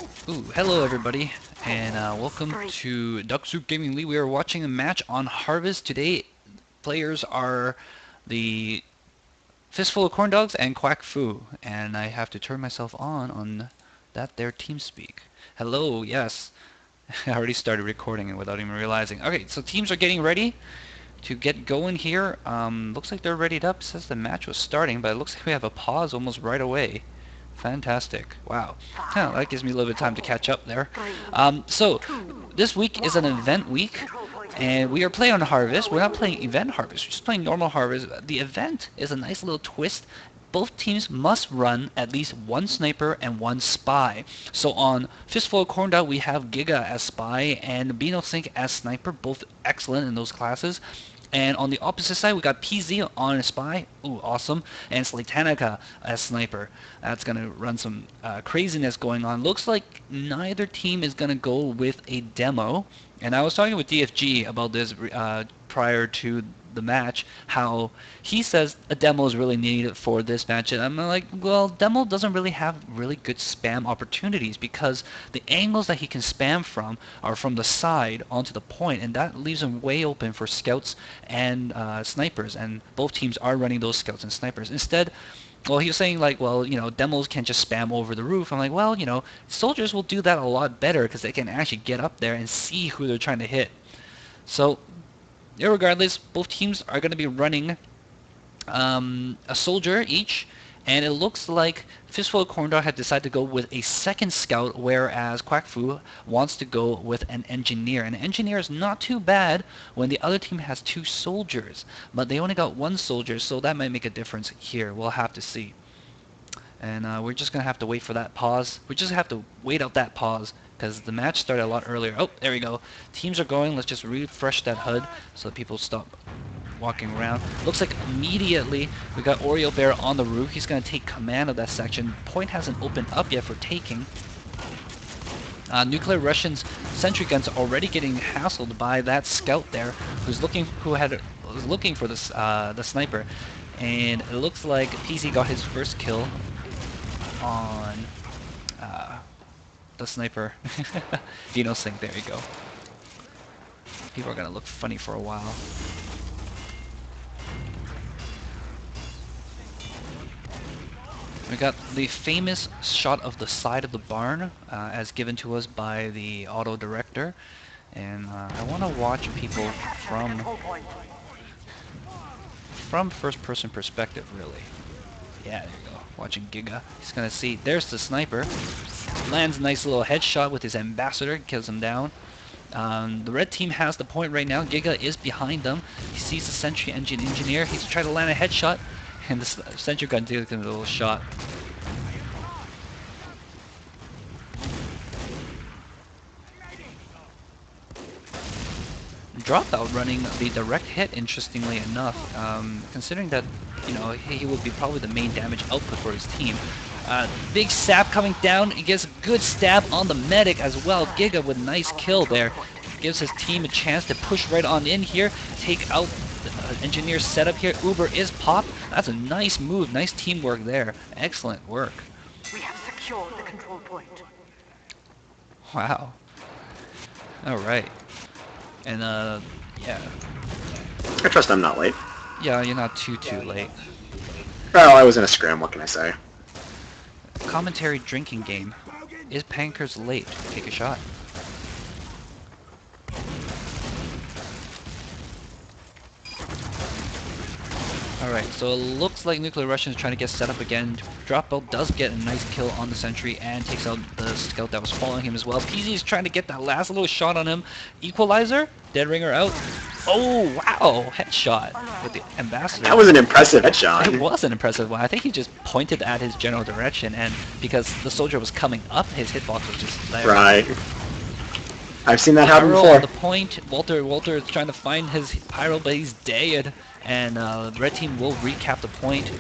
Ooh, hello everybody, and welcome to Duck Soup Gaming League. We are watching a match on Harvest. Today, players are the Fistful of Corndogs and Quack Fu, and I have to turn myself on that their team speak. Hello, yes. I already started recording it without even realizing. Okay, so teams are getting ready to get going here. Looks like they're readied up. Says the match was starting, but it looks like we have a pause almost right away. Fantastic. Wow. Huh, that gives me a little bit of time to catch up there. So, this week is an event week, and we are playing on Harvest. We're not playing Event Harvest, we're just playing normal Harvest. The event is a nice little twist. Both teams must run at least one sniper and one spy. So on Fistful of Corn Dog, we have Giga as spy and Beano Sync as sniper, both excellent in those classes. And on the opposite side, we got PZ on a spy. Ooh, awesome. And Slatanica as sniper. That's going to run some craziness going on. Looks like neither team is going to go with a demo. And I was talking with DFG about this prior to the match, how he says a demo is really needed for this match, and I'm like, well, demo doesn't really have really good spam opportunities because the angles that he can spam from are from the side onto the point, and that leaves him way open for scouts and snipers, and both teams are running those scouts and snipers. Instead, well, he was saying like, well, demos can just spam over the roof. I'm like, well, soldiers will do that a lot better because they can actually get up there and see who they're trying to hit. So irregardless, both teams are going to be running a soldier each, and it looks like Fistful of Corndog had decided to go with a second scout, whereas Quack Fu wants to go with an engineer. An engineer is not too bad when the other team has two soldiers, but they only got one soldier, so that might make a difference here. We'll have to see. And we're just going to have to wait for that pause. We just have to wait out that pause because the match started a lot earlier. Oh, there we go. Teams are going. Let's just refresh that HUD so that people stop walking around. Looks like immediately we got Oreo Bear on the roof. He's going to take command of that section. Point hasn't opened up yet for taking. Nuclear Russian's sentry guns already getting hassled by that scout there, who's looking for this the sniper, and it looks like PZ got his first kill on the sniper. Dino Sync, there you go. People are gonna look funny for a while. We got the famous shot of the side of the barn as given to us by the auto director, and I want to watch people from first person perspective, really. Yeah, there you go. Watching Giga. He's gonna see. There's the sniper. Lands a nice little headshot with his ambassador. Kills him down. The red team has the point right now. Giga is behind them. He sees the sentry engineer. He's trying to land a headshot, and the sentry gun gives him a little shot. Dropout running the direct hit, interestingly enough, considering that he would be probably the main damage output for his team. Big stab coming down. He gets a good stab on the medic as well. Giga with a nice kill there. Gives his team a chance to push right on in here. Take out the engineer's setup here. Uber is popped. That's a nice move. Nice teamwork there. Excellent work. We have secured the control point. Wow. Alright. And yeah. I trust I'm not late. Yeah, you're not too late. Well, I was in a scram, what can I say? Commentary drinking game. Is Pankers late? Take a shot. Alright, so it looks like Nuclear Russian is trying to get set up again. Dropout does get a nice kill on the sentry and takes out the scout that was following him as well. PZ is trying to get that last little shot on him. Equalizer? Dead ringer out. Oh, wow! Headshot with the ambassador. That was an impressive headshot. It was an impressive one. I think he just pointed at his general direction, and because the soldier was coming up, his hitbox was just there. Right. I've seen that happen Pyro before. on the point. Walter is trying to find his Pyro, but he's dead. And the red team will recap the point.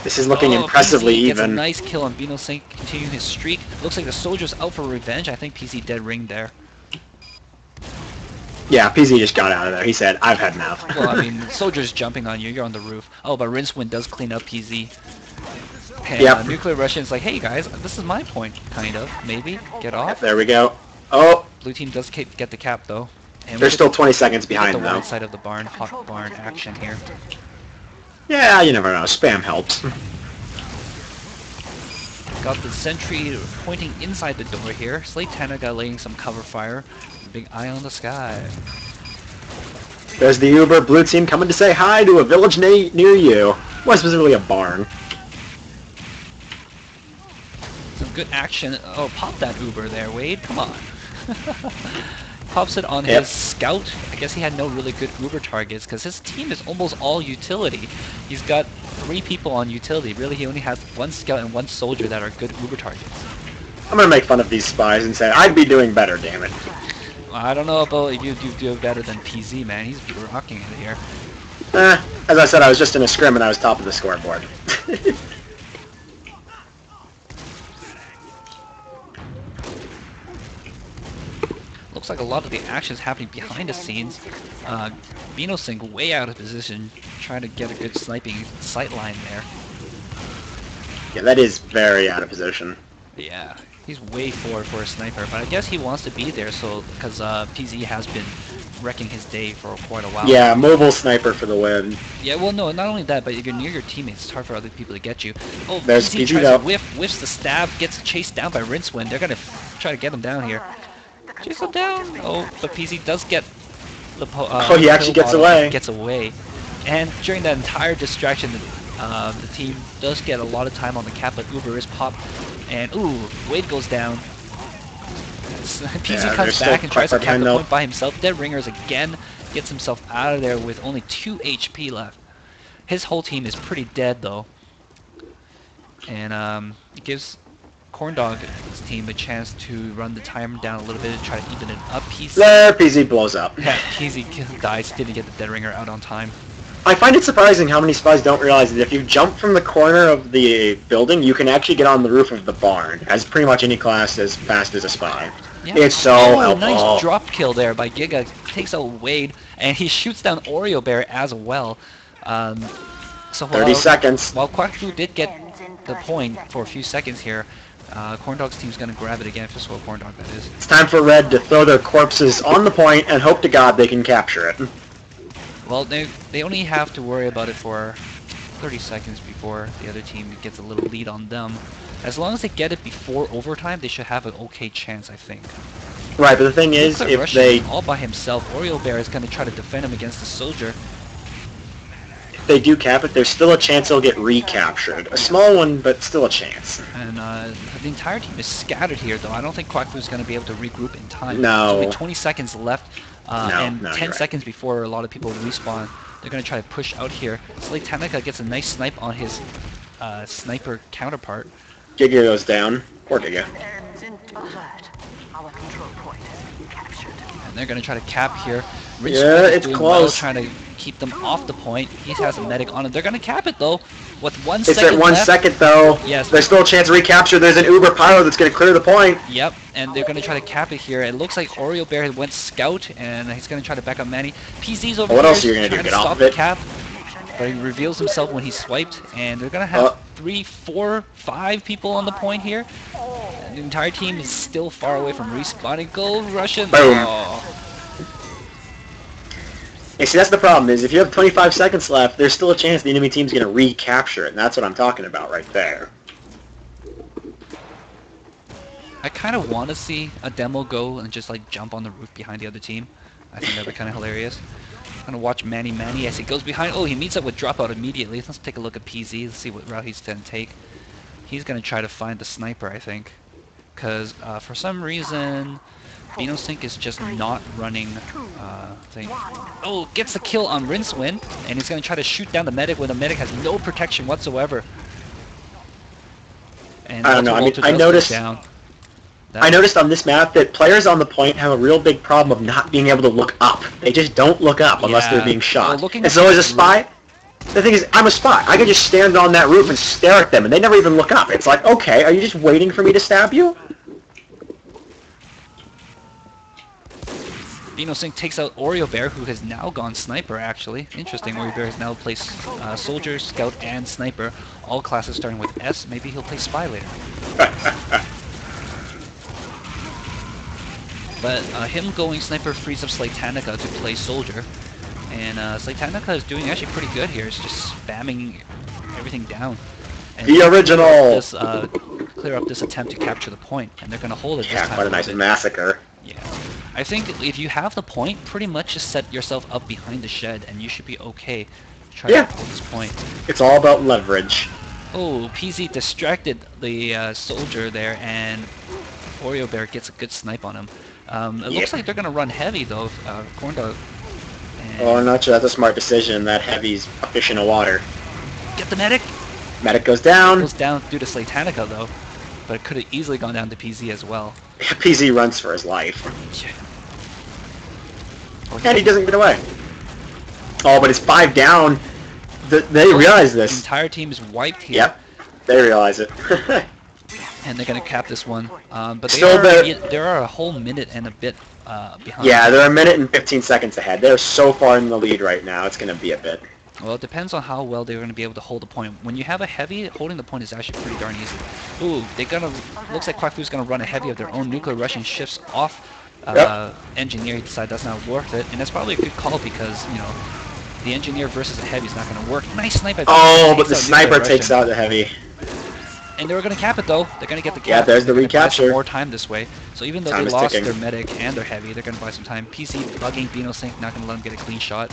This is looking impressively PZ gets even. a nice kill on Beano Sync, continuing his streak. Looks like the soldier's out for revenge. I think PZ dead ring there. Yeah, PZ just got out of there. He said, I've had enough. Well, I mean, the soldier's jumping on you. You're on the roof. Oh, but Rincewind does clean up PZ. And Yep. Nuclear Russian's like, hey guys, this is my point, kind of, maybe. Get off. There we go. Oh, Blue team does get the cap though. And they're still 20 seconds we get behind the though. wide side of the barn, hot barn action here. Yeah, you never know. Spam helps. Got the sentry pointing inside the door here. Slate Tanaga laying some cover fire. Big eye on the sky. There's the Uber blue team coming to say hi to a village near you. Well, specifically a barn. Some good action. Oh, pop that Uber there, Wade. Come on. Pops it on his scout. I guess he had no really good Uber targets because his team is almost all utility. He's got 3 people on utility. Really, he only has 1 scout and 1 soldier that are good Uber targets. I'm gonna make fun of these spies and say I'd be doing better, damn it. I don't know about if you do better than PZ, man. He's rocking it here. As I said, I was just in a scrim and I was top of the scoreboard. Looks like a lot of the action's happening behind the scenes. Vinosync way out of position, trying to get a good sniping sight line there. Yeah, that is very out of position. Yeah, he's way forward for a sniper, but I guess he wants to be there so because PZ has been wrecking his day for quite a while. Yeah, mobile sniper for the win. Yeah, well, no, not only that, but if you're near your teammates, it's hard for other people to get you. Oh, There's PZ PZ tries though. to whiffs the stab, gets chased down by Rincewind. They're gonna try to get him down here. Chase him down. Oh, but PZ does get the Oh, he actually gets away. Gets away. And during that entire distraction, the team does get a lot of time on the cap, but Uber is popped. And ooh, Wade goes down. PZ comes back and tries to cap the point by himself. Dead Ringers again gets himself out of there with only 2 HP left. His whole team is pretty dead though. And it gives Corndog's team a chance to run the timer down a little bit and try to even it up. There, PZ blows up. Yeah, PZ dies, didn't get the Dead Ringer out on time. I find it surprising how many spies don't realize that if you jump from the corner of the building, you can actually get on the roof of the barn, as pretty much any class as fast as a spy. Yeah. It's so helpful. Nice drop kill there by Giga. Takes out Wade, and he shoots down Oreo Bear as well. So 30 seconds. While Quack Fu did get the point for a few seconds here, Corndog's team's going to grab it again. Fistful of Corndog, that is. It's time for Red to throw their corpses on the point and hope to God they can capture it. Well, they only have to worry about it for 30 seconds before the other team gets a little lead on them. As long as they get it before overtime, they should have an okay chance, I think. Right, but the thing is, if Russian they all by himself, Oreo Bear is going to try to defend him against the soldier. if they do cap it, there's still a chance they'll get recaptured. A small one, but still a chance. And the entire team is scattered here, though. I don't think Quack Fu is going to be able to regroup in time. No. There's only 20 seconds left, and 10 right. seconds before a lot of people respawn. They're going to try to push out here. Slate Tanaka gets a nice snipe on his sniper counterpart. Giga goes down. Poor Giga. Alert. Our control point has been captured. And they're going to try to cap here. Rich Yeah, is it's doing close. well, trying to keep them off the point. He has a medic on him. They're going to cap it, though, with 1 It's second at 1 left. second though. Yes. There's still a chance to recapture. There's an Uber pilot that's going to clear the point. Yep, and they're going to try to cap it here. It looks like Oreo Bear went scout, and he's going to try to back up Manny. PZ's over What here else are you gonna do, trying get to off stop of the it? cap, but he reveals himself when he's swiped, and they're going to have 3, 4, 5 people on the point here. And the entire team is still far away from respawning. Go Russian! Boom. Oh. Yeah, see, that's the problem, is if you have 25 seconds left, there's still a chance the enemy team's going to recapture it, and that's what I'm talking about right there. I kind of want to see a demo go and just like jump on the roof behind the other team. I think that'd be kind of hilarious. I'm gonna watch Manny as he goes behind. Oh, he meets up with Dropout immediately. Let's take a look at PZ. Let's see what route he's gonna take. He's gonna try to find the sniper, I think, because for some reason Vinosync is just not running thing. Oh, gets the kill on Rincewind, and he's gonna try to shoot down the medic when the medic has no protection whatsoever. And I don't know, I mean, Walter I does go noticed- down. I noticed on this map that players on the point have a real big problem of not being able to look up. They just don't look up unless Yeah. they're being shot. Well, looking And up so as a the spy, the thing is, I'm a spy. I can just stand on that roof and stare at them, and they never even look up. It's like, okay, are you just waiting for me to stab you? Bino Singh takes out Oreo Bear, who has now gone Sniper, actually. Interesting, Oreo Bear has now placed Soldier, Scout, and Sniper. All classes starting with S. Maybe he'll play Spy later. But him going Sniper frees up Slaytanica to play Soldier. And Slaytanica is doing actually pretty good here. It's just spamming everything down. And the original! Clear up this attempt to capture the point. And they're going to hold it this Yeah, time. quite a nice massacre. Yeah. I think if you have the point, pretty much just set yourself up behind the shed and you should be okay to try to hold this point. It's all about leverage. Oh, PZ distracted the soldier there, and Oreo Bear gets a good snipe on him. It looks like they're going to run heavy, though, Corndog. Oh, I'm not sure that's a smart decision. That heavy's a fish in the water. Get the medic! Medic goes down. Goes down due to Slaytanica, though, but it could have easily gone down to PZ as well. PZ runs for his life. Yeah. And he doesn't get away. Oh, but it's 5 down. They realize this. The entire team is wiped here. Yep, they realize it. And they're going to cap this one. But Still they are a whole minute and a bit behind. Yeah, they're a minute and 15 seconds ahead. They're so far in the lead right now, it's going to be a bit. Well, it depends on how well they're going to be able to hold the point. When you have a heavy, holding the point is actually pretty darn easy. Ooh, looks like Quack Fu's going to run a heavy of their own. Nuclear Russian shifts off Engineer. He decided that's not worth it. And that's probably a good call because, you know, the Engineer versus a heavy is not going to work. Nice sniper. Oh, but the sniper takes out the heavy. And they were going to cap it, though. They're going to get the cap. Yeah, there's the recapture. More time this way. So even though they lost their medic and their heavy, they're going to buy some time. PC bugging Bino Sink, not going to let him get a clean shot.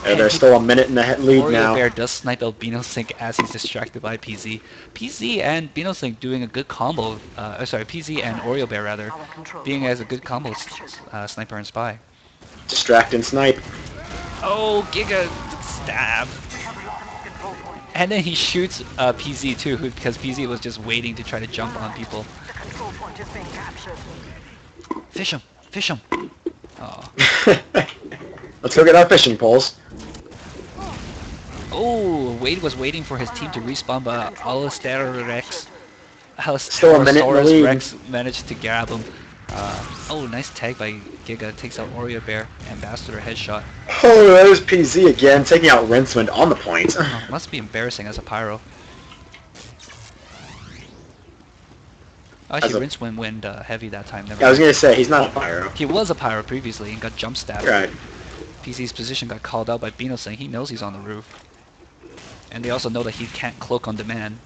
Yeah, they're still a minute in the lead Oreo now. Bear does snipe out Bino Sink as he's distracted by PZ. PZ and Bino Sink doing a good combo. Sorry, PZ and Oreo Bear rather, being as a good combo sniper and spy. Distract and snipe. Oh, Giga stab. And then he shoots PZ too, because PZ was just waiting to try to jump on people. Fish him! Fish him! Oh. Let's go get our fishing poles. Oh, Wade was waiting for his team to respawn, but Alistair Rex Still a minute in the lead. Rex managed to grab him. Oh, nice tag by Giga. Takes out Oreo Bear. Ambassador headshot. Oh, there's PZ again, taking out Rincewind on the point. Oh, must be embarrassing as a pyro. Actually, Rincewind went heavy that time. I was going to say, he's not a pyro. He was a pyro previously and got jump stabbed. Right. PZ's position got called out by Bino saying he knows he's on the roof. And they also know that he can't cloak on demand.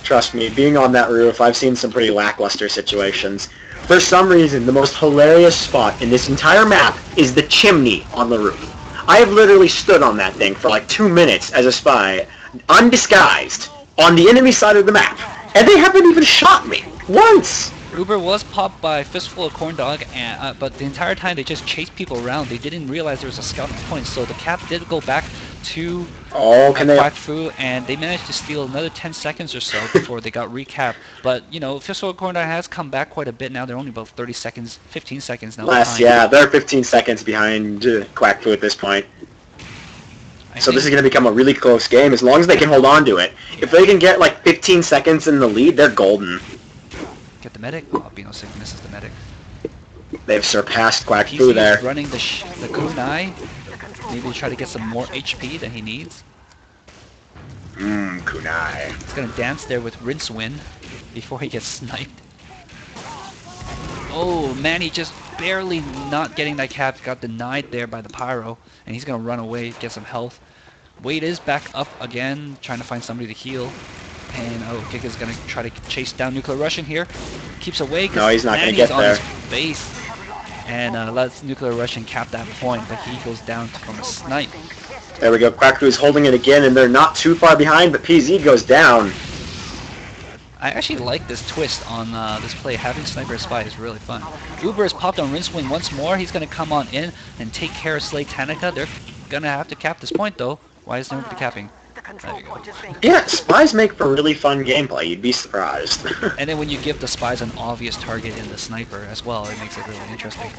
Trust me, being on that roof, I've seen some pretty lackluster situations. For some reason, the most hilarious spot in this entire map is the chimney on the roof. I have literally stood on that thing for like 2 minutes as a spy, undisguised, on the enemy side of the map. And they haven't even shot me once! Uber was popped by Fistful of Corndog, and, but the entire time they just chased people around. They didn't realize there was a scouting point, so the cap did go back to Quack Fu, and they managed to steal another 10 seconds or so before they got recapped. But, you know, Fistful of Corndog has come back quite a bit now. They're only about 30 seconds, 15 seconds now. Less, yeah, they're 15 seconds behind Quack Fu at this point. So this is going to become a really close game as long as they can hold on to it. If they can get like 15 seconds in the lead, they're golden. Get the medic. Oh, Bino Sink misses the medic. They've surpassed Quack Fu there. He's running the kunai. Maybe try to get some more HP than he needs. Kunai. He's going to dance there with Rincewind before he gets sniped. Oh, man, he just barely not getting that cap. Got denied there by the pyro. And he's going to run away, get some health. Wade is back up again, trying to find somebody to heal. And Giga's gonna try to chase down Nuclear Russian here. Keeps away. No, he's not gonna get there. His base. And lets Nuclear Russian cap that point, but he goes down from a snipe. There we go. Quack Fu is holding it again, and they're not too far behind, but PZ goes down. I actually like this twist on this play. Having Sniper Spy is really fun. Uber is popped on Rincewind once more. He's gonna come on in and take care of Slaytanica. They're gonna have to cap this point though. Why is nobody capping? There you go. Yeah, spies make for really fun gameplay. You'd be surprised. And then when you give the spies an obvious target in the sniper as well, it makes it really interesting.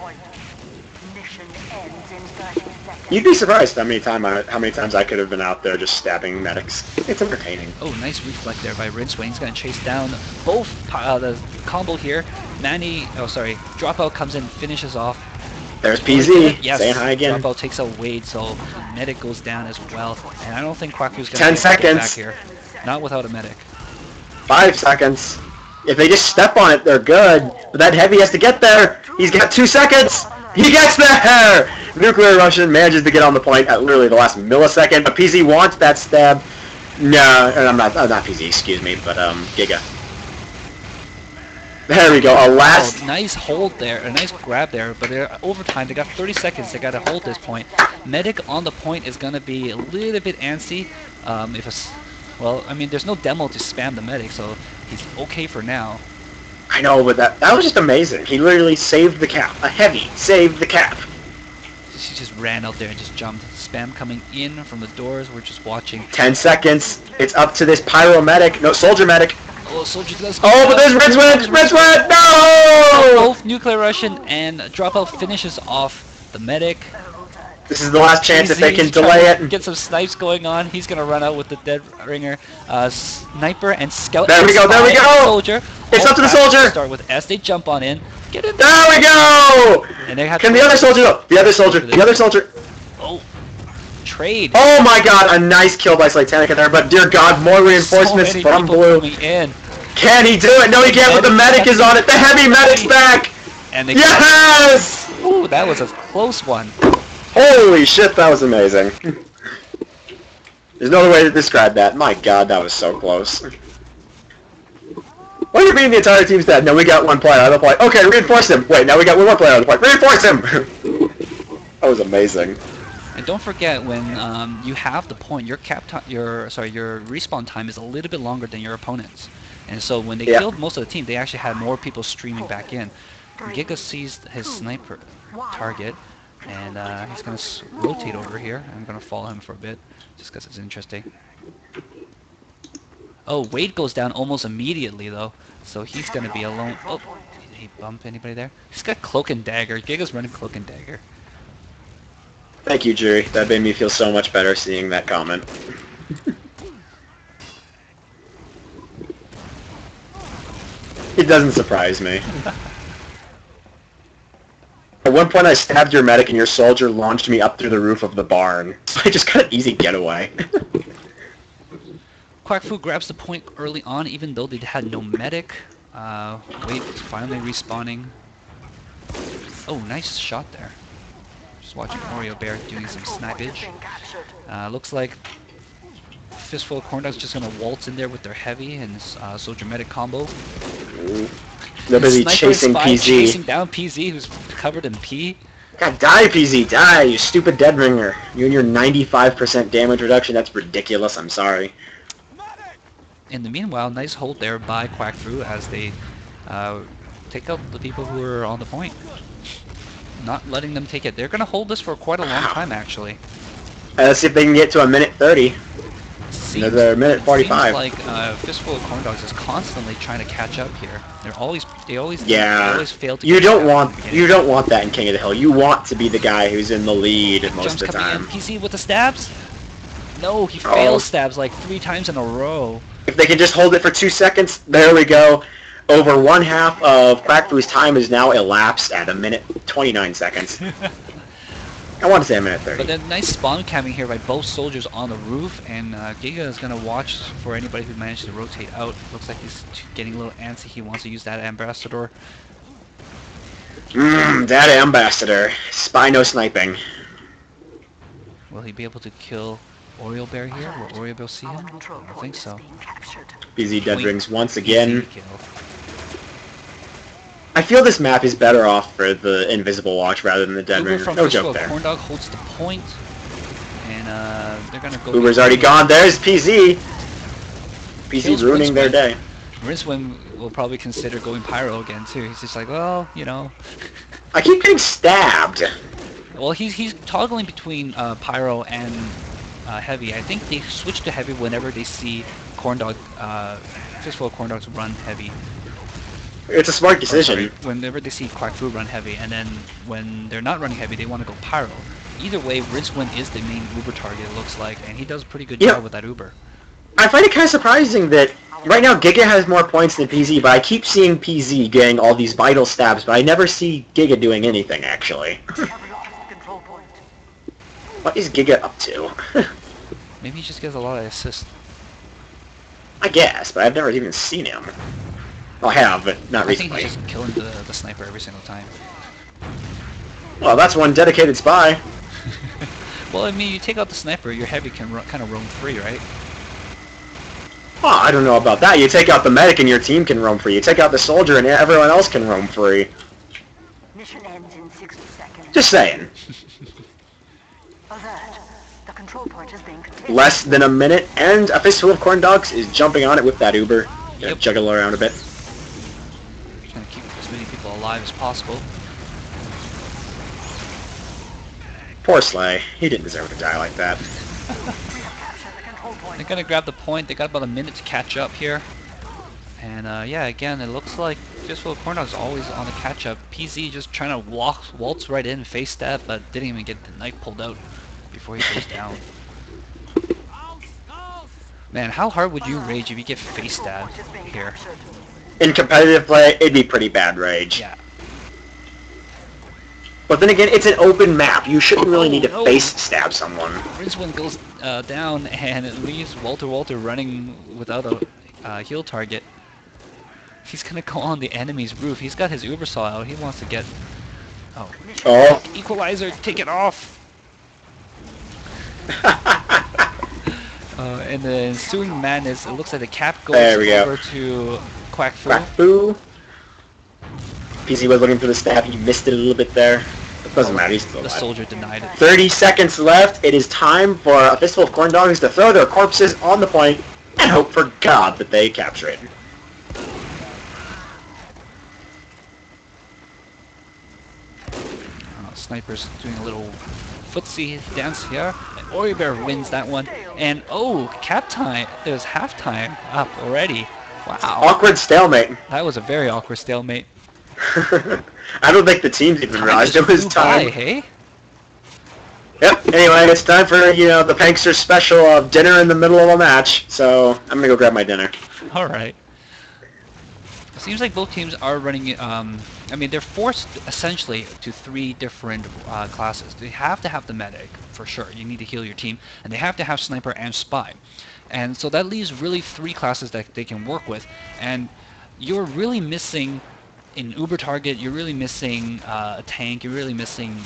Mission ends in 30 seconds. You'd be surprised how many times I could have been out there just stabbing medics. It's entertaining. Oh, nice reflect there by Rinswing. He's going to chase down both the combo here. Dropout comes in, finishes off. There's PZ, Yes, saying hi again. Dropout takes a Wade, so medic goes down as well. And I don't think Quack Fu's going 10 to get back seconds. here. Not without a medic. 5 seconds. If they just step on it, they're good. But that heavy has to get there. He's got 2 seconds. He gets there! Nuclear Russian manages to get on the point at literally the last millisecond, but PZ wants that stab. No, I'm not PZ, excuse me, but Giga. There we go, a last... Oh, nice hold there, a nice grab there, but they're overtime. They got 30 seconds. They got to hold this point. Medic on the point is going to be a little bit antsy. Well, I mean, there's no demo to spam the medic, so he's okay for now. I know, but that was just amazing. He literally saved the cap. A heavy saved the cap. She just ran out there and just jumped. Spam coming in from the doors. We're just watching. 10 seconds. It's up to this pyro medic. No, soldier medic. Oh, soldier does. Oh, but there's Rinswin! No! Both Nuclear Russian and Dropout finishes off the medic. This is the last chance if they can He's delay trying to it. get some snipes going on. He's gonna run out with the dead ringer, sniper and scout. There we go, there we go! Soldier. It's All up to the practice soldier! Start with S. They jump on in. Get in. There we go! And they have Can to the other soldier go? The other soldier. Oh, trade. Oh my god, a nice kill by Slaytanica there, but dear god, more reinforcements So many from people blue. coming in. Can he do it? No, he can't, but the medic is on it. The heavy medic's back! And they Yes! Ooh, that was a close one. Holy shit, that was amazing. There's no other way to describe that. My god, that was so close. What do you mean the entire team's dead? No, we got one player on the point. Okay, reinforce him. Wait, now we got one more player on the point. Reinforce him! That was amazing. And don't forget, when you have the point, your respawn time is a little bit longer than your opponent's. And so when they killed most of the team, they actually had more people streaming back in. Giga sees his sniper target, and he's going to rotate over here. I'm going to follow him for a bit, just because it's interesting. Oh, Wade goes down almost immediately, though, so he's going to be alone. Oh, did he bump anybody there? He's got Cloak and Dagger. Giga's running Cloak and Dagger. Thank you, Jury. That made me feel so much better seeing that comment. It doesn't surprise me. At one point I stabbed your medic and your soldier launched me up through the roof of the barn. So I just got an easy getaway. Quack Fu grabs the point early on, even though they had no medic. Wade is finally respawning. Oh, nice shot there. Just watching Oreo Bear doing some snappage. Looks like Fistful of Corndogs just gonna waltz in there with their heavy and soldier medic combo. They're busy chasing PZ. Chasing down PZ, who's covered in pee. God, die, PZ, die, you stupid dead ringer. You and your 95% damage reduction, that's ridiculous, I'm sorry. In the meanwhile, nice hold there by Quack Fu as they take out the people who are on the point. Not letting them take it. They're gonna hold this for quite a long time, actually. Let's see if they can get to a minute 30. Another minute 45. Seems like Fistful of Corndogs is constantly trying to catch up here. They always fail to. You don't want that in King of the Hill. You want to be the guy who's in the lead most of the time. PC with the stabs? No, he fails stabs like 3 times in a row. If they can just hold it for 2 seconds, there we go. Over 1/2 of Quack Fu's time is now elapsed at a minute 29 seconds. I want to say a minute 30. But a nice spawn camming here by both soldiers on the roof, and Giga is going to watch for anybody who managed to rotate out. Looks like he's getting a little antsy. He wants to use that Ambassador. That Ambassador. Spy no sniping. Will he be able to kill Oreo Bear here? Will Oreo Bear see him? I don't think so. BZ dead rings once again. Kill. I feel this map is better off for the Invisible Watch rather than the Dead Ringer. No joke there. Corndog holds the point, and they're gonna go. Uber's already gone. There's PZ. PZ's ruining their day. Rinswim will probably consider going Pyro again too. He's just like, well, you know. I keep getting stabbed. Well, he's toggling between Pyro and Heavy. I think they switch to Heavy whenever they see Corndog, Fistful of Corndogs run Heavy. It's a smart Or, sorry, decision. whenever they see Quack Fu run heavy, and then when they're not running heavy, they want to go pyro. Either way, Rincewind is the main Uber target, it looks like, and he does a pretty good Yeah. job with that Uber. I find it kind of surprising that right now Giga has more points than PZ, but I keep seeing PZ getting all these vital stabs, but I never see Giga doing anything, actually. We have lost the control point. What is Giga up to? Maybe he just gets a lot of assists. I guess, but I've never even seen him. Well, I have, but not I think recently. he's just killing the sniper every single time. Well, that's one dedicated spy. Well, I mean, you take out the sniper, your heavy can kind of roam free, right? Well, I don't know about that. You take out the medic and your team can roam free. You take out the soldier and everyone else can roam free. Mission ends in 60 seconds. Just saying. Alert. The control point is being contained. Less than a minute, and A Fistful of Corndogs is jumping on it with that Uber. Gonna Yep. juggle around a bit. Trying to keep as many people alive as possible. Poor Slay. He didn't deserve to die like that. We have captured the control point. They're gonna grab the point. They got about a minute to catch up here. And yeah, again, it looks like Fistful of Corndogs always on the catch up. PZ just trying to waltz right in, face stab, but didn't even get the knife pulled out before he goes down. Man, how hard would you rage if you get face stabbed here? In competitive play, it'd be pretty bad rage. Yeah. But then again, it's an open map. You shouldn't really need to no. face stab someone. Rincewind goes down, and it leaves Walter running without a heal target. He's gonna go on the enemy's roof. He's got his Uber saw out. He wants to get... Oh. Oh. Equalizer, take it off! And the ensuing madness, it looks like the cap goes There we go. over to Quack Fu. Quack Fu. PC was looking for the stab. He missed it a little bit there. It doesn't matter. He's still The alive. soldier denied it. 30 seconds left. It is time for A Fistful of Corndogs to throw their corpses on the point and hope for God that they capture it. Sniper's doing a little footsie dance here. And Oribear wins that one. And oh, cap time. There's halftime up already. Wow. Awkward stalemate. That was a very awkward stalemate. I don't think the teams even Time realized just it was flew by, time. hey? Yep, anyway, it's time for, the Prankster special of dinner in the middle of a match, so I'm gonna go grab my dinner. Alright. It seems like both teams are running, I mean, they're forced essentially to 3 different classes. They have to have the medic, for sure. You need to heal your team. And they have to have sniper and spy. And so that leaves really 3 classes that they can work with. And you're really missing, in Uber target, you're really missing a tank, you're really missing,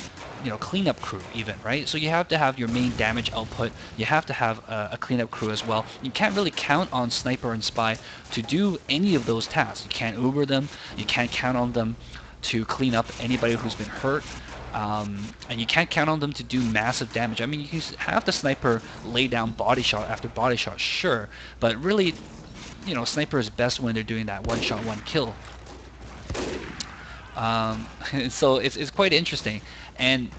cleanup crew even, right? So you have to have your main damage output, you have to have a cleanup crew as well. You can't really count on sniper and spy to do any of those tasks. You can't Uber them, you can't count on them to clean up anybody who's been hurt, and you can't count on them to do massive damage. I mean, you can have the sniper lay down body shot after body shot, sure, but really, sniper is best when they're doing that one shot, one kill. So it's quite interesting, and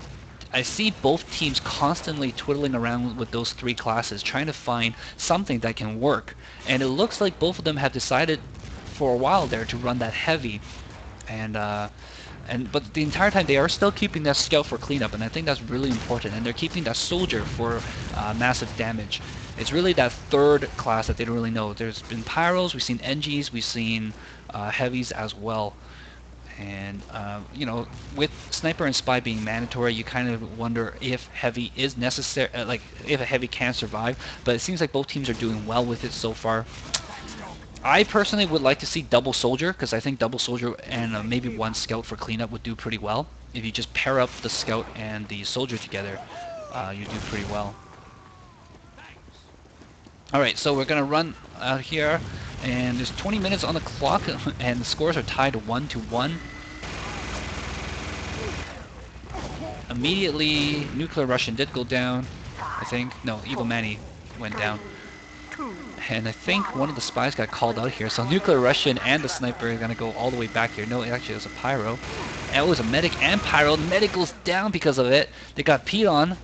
I see both teams constantly twiddling around with those 3 classes, trying to find something that can work. And it looks like both of them have decided for a while there to run that heavy, but the entire time they are still keeping that scout for cleanup, and I think that's really important. And they're keeping that soldier for massive damage. It's really that 3rd class that they don't really know. There's been pyros, we've seen NGs, we've seen heavies as well. And, with sniper and spy being mandatory, you kind of wonder if heavy is necessary, if a heavy can survive. But it seems like both teams are doing well with it so far. I personally would like to see double soldier, because I think double soldier and maybe 1 scout for cleanup would do pretty well. If you just pair up the scout and the soldier together, you do pretty well. Alright, so we're going to run out here, and there's 20 minutes on the clock, and the scores are tied 1-1. Immediately, Nuclear Russian did go down, I think. No, Evil Manny went down. And I think one of the spies got called out here, so Nuclear Russian and the sniper are going to go all the way back here. No, actually it was a pyro. And it was a medic and pyro. The medic goes down because of it. They got peed on.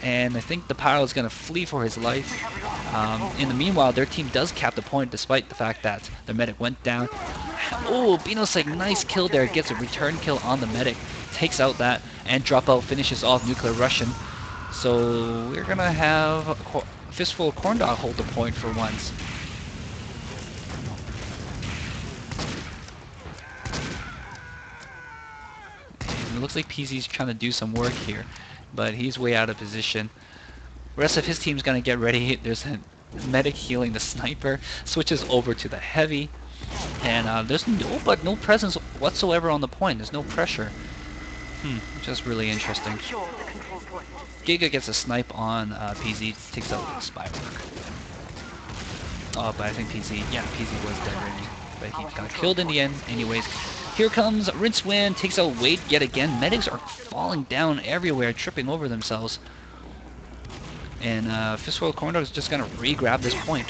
and I think the Pyro is going to flee for his life. In the meanwhile, their team does cap the point despite the fact that the medic went down. Oh, Beano's like, nice kill there, gets a return kill on the medic, takes out that, and Dropout finishes off Nuclear Russian. So we're going to have a Fistful of Corndog hold the point for once. And it looks like PZ's trying to do some work here, but he's way out of position. The rest of his team's going to get ready. There's a medic healing the sniper, switches over to the heavy, and there's no presence whatsoever on the point. There's no pressure. Just really interesting. Giga gets a snipe on PZ, takes out the spy work. Oh, but I think PZ was dead already, but he got killed in the end anyways. Here comes Rincewind, takes out Wade yet again. Medics are falling down everywhere, tripping over themselves. And Fistful of Corndogs is just going to re-grab this point.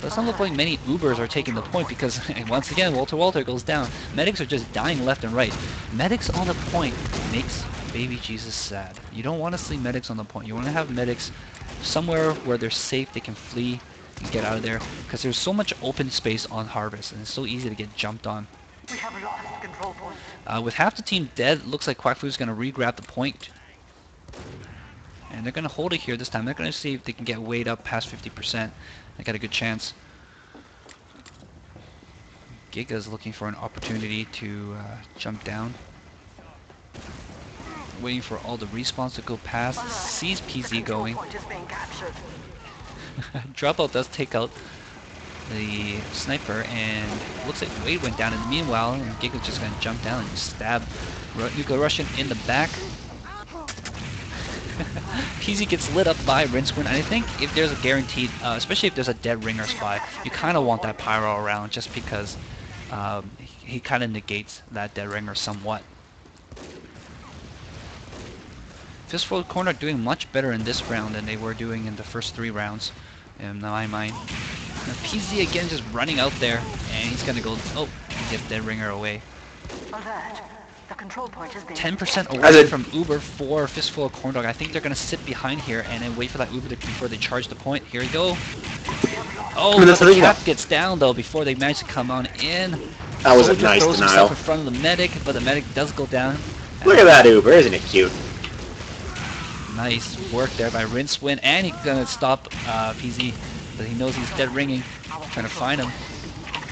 Doesn't look like many Ubers are taking the point because, once again, Walter goes down. Medics are just dying left and right. Medics on the point makes baby Jesus sad. You don't want to see medics on the point. You want to have medics somewhere where they're safe, they can flee and get out of there. Because there's so much open space on Harvest, and it's so easy to get jumped on. We have lost control point. With half the team dead, looks like Quack Fu is going to re-grab the point. And they're going to hold it here this time. They're going to see if they can get Wade up past 50%. They got a good chance. Giga's looking for an opportunity to jump down. Waiting for all the respawns to go past. Sees PZ going. Dropout does take out the sniper, and looks like Wade went down in the meanwhile, and Giga's just going to jump down and stab Nuclear Russian in the back. PZ gets lit up by Rincewind, and I think if there's a guaranteed, especially if there's a dead ringer spy, you kind of want that Pyro around just because he kind of negates that dead ringer somewhat. Fistful of Corndogs doing much better in this round than they were doing in the first 3 rounds, in my mind. Now PZ again just running out there, and he's gonna go, oh, he gets dead ringer away. Alert. The control point has been 10% away from Uber for Fistful of Corndog. I think they're going to sit behind here and then wait for that Uber before they charge the point. Here we go. Oh, but the cap gets down though before they manage to come on in. That was a nice throws denial. himself in front of the medic, but the medic does go down. Look at that Uber, isn't it cute? Nice work there by Rincewind, and he's going to stop PZ, but he knows he's dead ringing, trying to find him.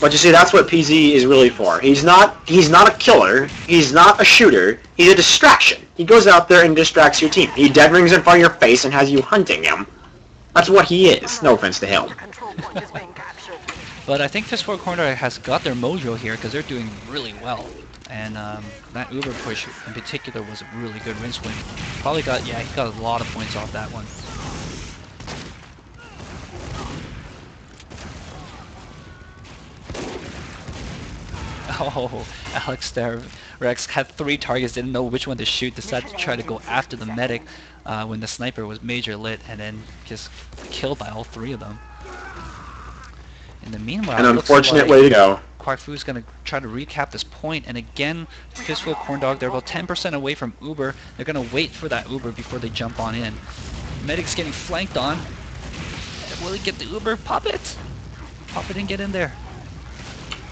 But you see, that's what PZ is really for. He's not a killer. He's not a shooter. He's a distraction. He goes out there and distracts your team. He dead rings in front of your face and has you hunting him. That's what he is. No offense to him. But I think Fistful of Corndogs has got their mojo here because they're doing really well. And that Uber push in particular was a really good Rincewind. Probably got, he got a lot of points off that one. Oh, Alex there. Rex had 3 targets, didn't know which one to shoot, decided to try to go after the medic when the sniper was major lit, and then just killed by all 3 of them. In the meanwhile, an unfortunate way to go. Quack Fu is going to try to recap this point, and again, Fistful of Corndog, they're about 10% away from Uber. They're going to wait for that Uber before they jump on in. Medic's getting flanked on. Will he get the Uber? Pop it! Pop it and get in there.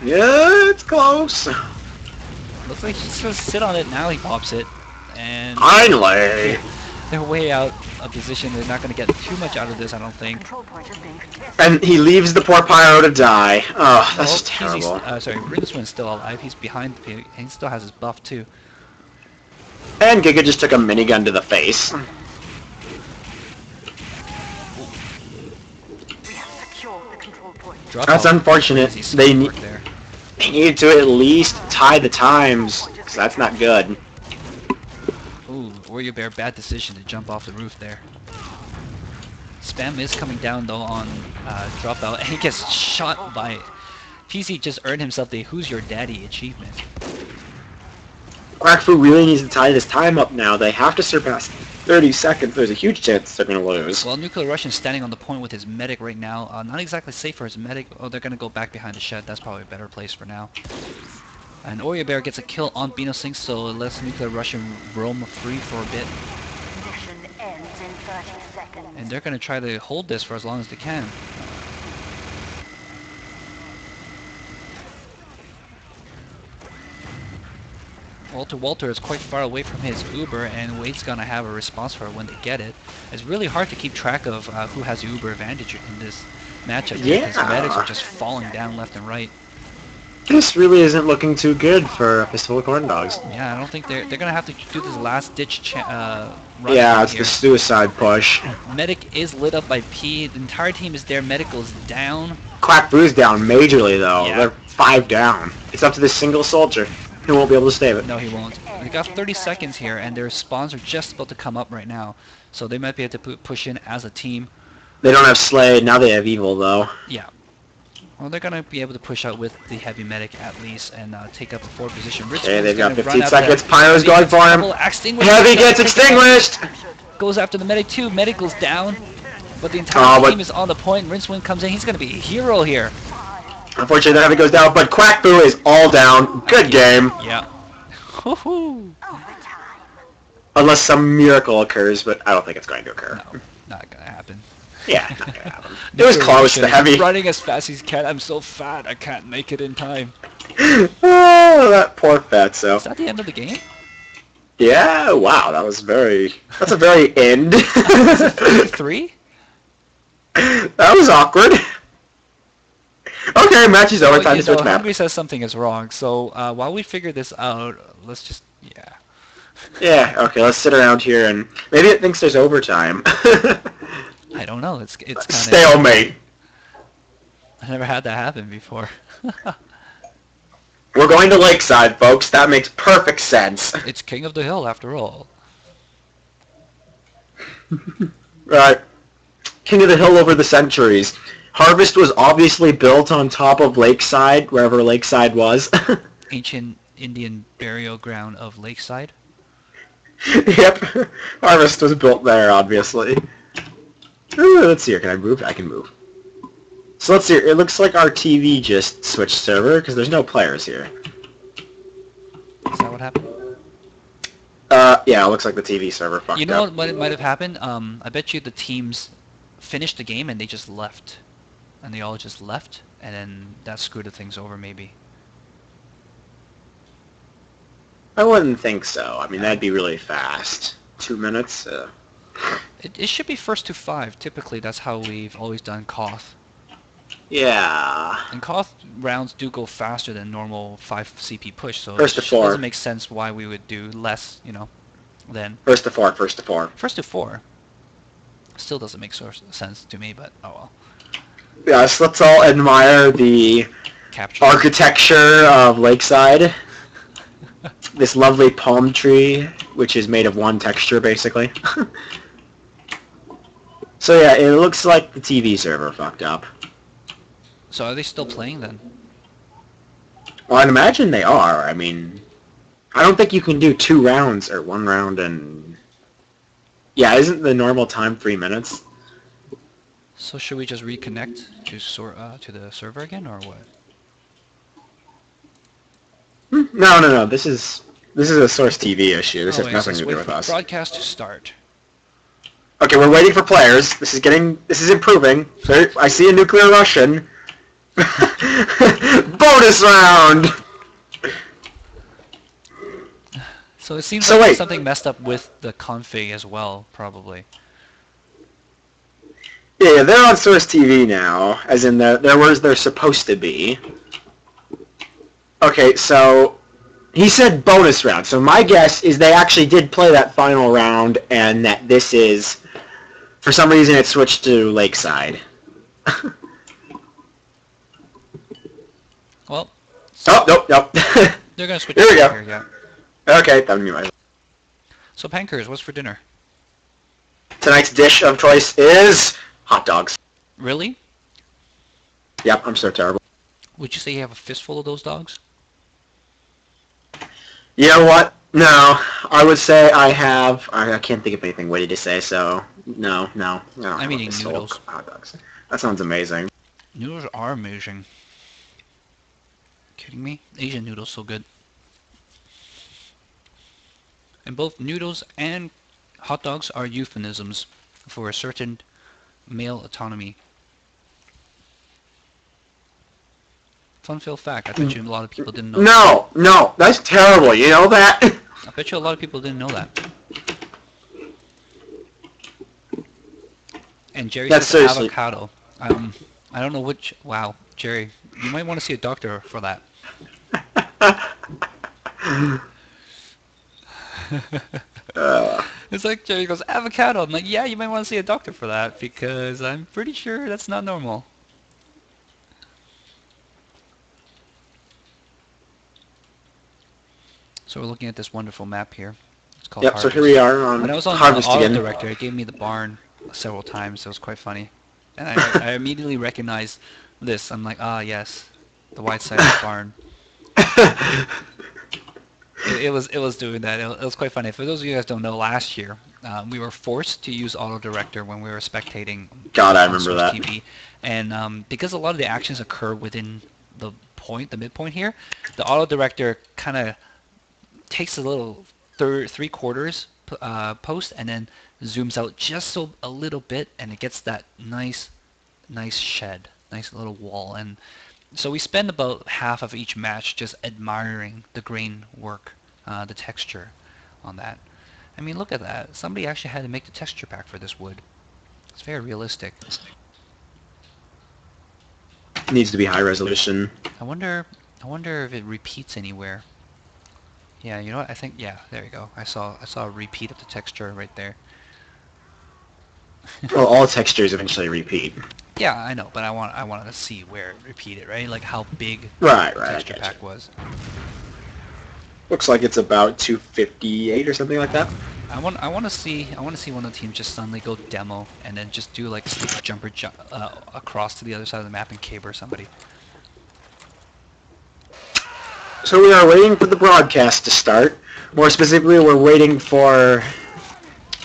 Yeah, it's close. Looks like he's supposed to sit on it. Now he pops it. And finally! They're way out of position. They're not going to get too much out of this, I don't think. And he leaves the poor Pyro to die. Oh, that's just terrible. Sorry, Rincewind still alive. He's behind the and he still has his buff too. And Giga just took a minigun to the face. That's unfortunate. They need to at least tie the times, because that's not good. Ooh, Warrior Bear, bad decision to jump off the roof there. Spam is coming down though on Dropout, and he gets shot by... PZ just earned himself the Who's Your Daddy achievement. Quack Fu really needs to tie this time up now. They have to surpass 30 seconds. There's a huge chance they're going to lose. Well, Nuclear Russian's standing on the point with his medic right now. Not exactly safe for his medic. Oh, they're going to go back behind the shed. That's probably a better place for now. And Warrior Bear gets a kill on Beano Sync, so it lets Nuclear Russian roam free for a bit. And they're going to try to hold this for as long as they can. Walter is quite far away from his Uber, and Wade's gonna have a response for it when they get it. It's really hard to keep track of who has the Uber advantage in this matchup because the medics are just falling down left and right. This really isn't looking too good for A Fistful of Corndogs. Yeah, I don't think they're gonna have to do this last ditch run. Yeah, it's here. the suicide push. Medic is lit up by P. The entire team is there. Medical's down. Quack Fu's down majorly though. Yeah. They're 5 down. It's up to this single soldier. He won't be able to save it. No, he won't. They got 30 seconds here, and their spawns are just about to come up right now. So they might be able to push in as a team. They don't have Slade, now they have Evil though. Yeah. Well, they're going to be able to push out with the heavy medic at least and take up the forward position. Okay, they've got 15 seconds. Pyro's going for him. Heavy gets extinguished! Goes after the medic too. Medical's down. But the entire team is on the point. Rincewind comes in. He's going to be a hero here. Unfortunately, the heavy goes down, but Quack Fu is all down. Good game. Yeah. Woohoo! Unless some miracle occurs, but I don't think it's going to occur. No, not going to happen. Yeah, not going to happen. It was close, the heavy. Running as fast as he can. I'm so fat, I can't make it in time. Oh, that poor fatso. Is that the end of the game? Yeah, wow, that's a very end. 3? That was awkward. Okay, match is over. Time to switch map. Hungry says something is wrong, so while we figure this out, let's just, yeah. Yeah, okay, let's sit around here and maybe it thinks there's overtime. I don't know, it's kind of... Stalemate. I never had that happen before. We're going to Lakeside, folks. That makes perfect sense. It's King of the Hill, after all. Right. King of the Hill over the centuries. Harvest was obviously built on top of Lakeside, wherever Lakeside was. Ancient Indian burial ground of Lakeside. Yep. Harvest was built there, obviously. Ooh, let's see here. Can I move? I can move. So let's see here. It looks like our TV just switched server, because there's no players here. Is that what happened? Yeah, it looks like the TV server fucked up. You know what might have happened? I bet you the teams finished the game and they just left. And they all just left, and then that screwed the things over, maybe. I wouldn't think so. I mean, that'd be really fast. 2 minutes? It should be first to 5. Typically, that's how we've always done Koth. Yeah. And Koth rounds do go faster than normal 5 CP push, so First to it 4. doesn't make sense why we would do less, you know, than... First to 4, first to 4. First to 4. Still doesn't make sense to me, but oh well. Yes, let's all admire the architecture of Lakeside. This lovely palm tree, which is made of one texture, basically. So yeah, it looks like the TV server fucked up. So are they still playing then? Well, I'd imagine they are. I mean, I don't think you can do 2 rounds, or 1 round and... Yeah, isn't the normal time 3 minutes? So should we just reconnect to the server again, or what? No. This is a Source TV issue. This has nothing to do with us. Broadcast to start. Okay, we're waiting for players. This is improving. I see a nuclear Russian. Bonus round. So it seems like there's something messed up with the config as well, probably. Yeah, they're on Source TV now, as in they're where they're supposed to be. Okay, so he said bonus round. So my guess is they actually did play that final round, and that this is, for some reason, it switched to Lakeside. Well. Oh, nope. They're gonna switch. Here we go. Here, yeah. Okay, that would be my. So Pankers, what's for dinner? Tonight's dish of choice is hot dogs. Really? Yep, I'm so terrible. Would you say you have a fistful of those dogs? You know what? No, I would say I have. I can't think of anything witty to say, so no. I'm eating noodles. Hot dogs. That sounds amazing. Noodles are amazing. Kidding me? Asian noodles so good. And both noodles and hot dogs are euphemisms for a certain male autonomy. Fun filled fact. I bet you a lot of people didn't know that. No, no, that's terrible. You know that? I bet you a lot of people didn't know that. And Jerry That's says seriously. avocado. I don't know which. Wow, Jerry, you might want to see a doctor for that. It's like Jerry goes, avocado. I'm like, yeah, you might want to see a doctor for that because I'm pretty sure that's not normal. So we're looking at this wonderful map here. It's called Yep, so Harvest. here we are on When I was on Harvest Auto again. Director, it gave me the barn several times. It was quite funny. And I immediately recognized this. I'm like, ah, yes, the white-sided barn. It was doing that. It was quite funny. For those of you guys who don't know, last year we were forced to use Auto Director when we were spectating God, I on remember Switch that. TV, and because a lot of the actions occur within the midpoint here, the Auto Director kind of takes a little three-quarters post and then zooms out just a little bit, and it gets that nice shed, nice little wall. And so we spend about half of each match just admiring the grain work, the texture on that. I mean, look at that. Somebody actually had to make the texture pack for this wood. It's very realistic. Needs to be high resolution. I wonder if it repeats anywhere. Yeah, you know what? I think, yeah, there you go. I saw a repeat of the texture right there. Well, all textures eventually repeat. Yeah, I know, but I wanted to see where it repeated, right? Like how big Right, the right. texture pack was. Looks like it's about 258 or something like that. I want to see one of the teams just suddenly go demo and then just do like stick jumper across to the other side of the map and caber somebody. So we are waiting for the broadcast to start. More specifically, we're waiting for...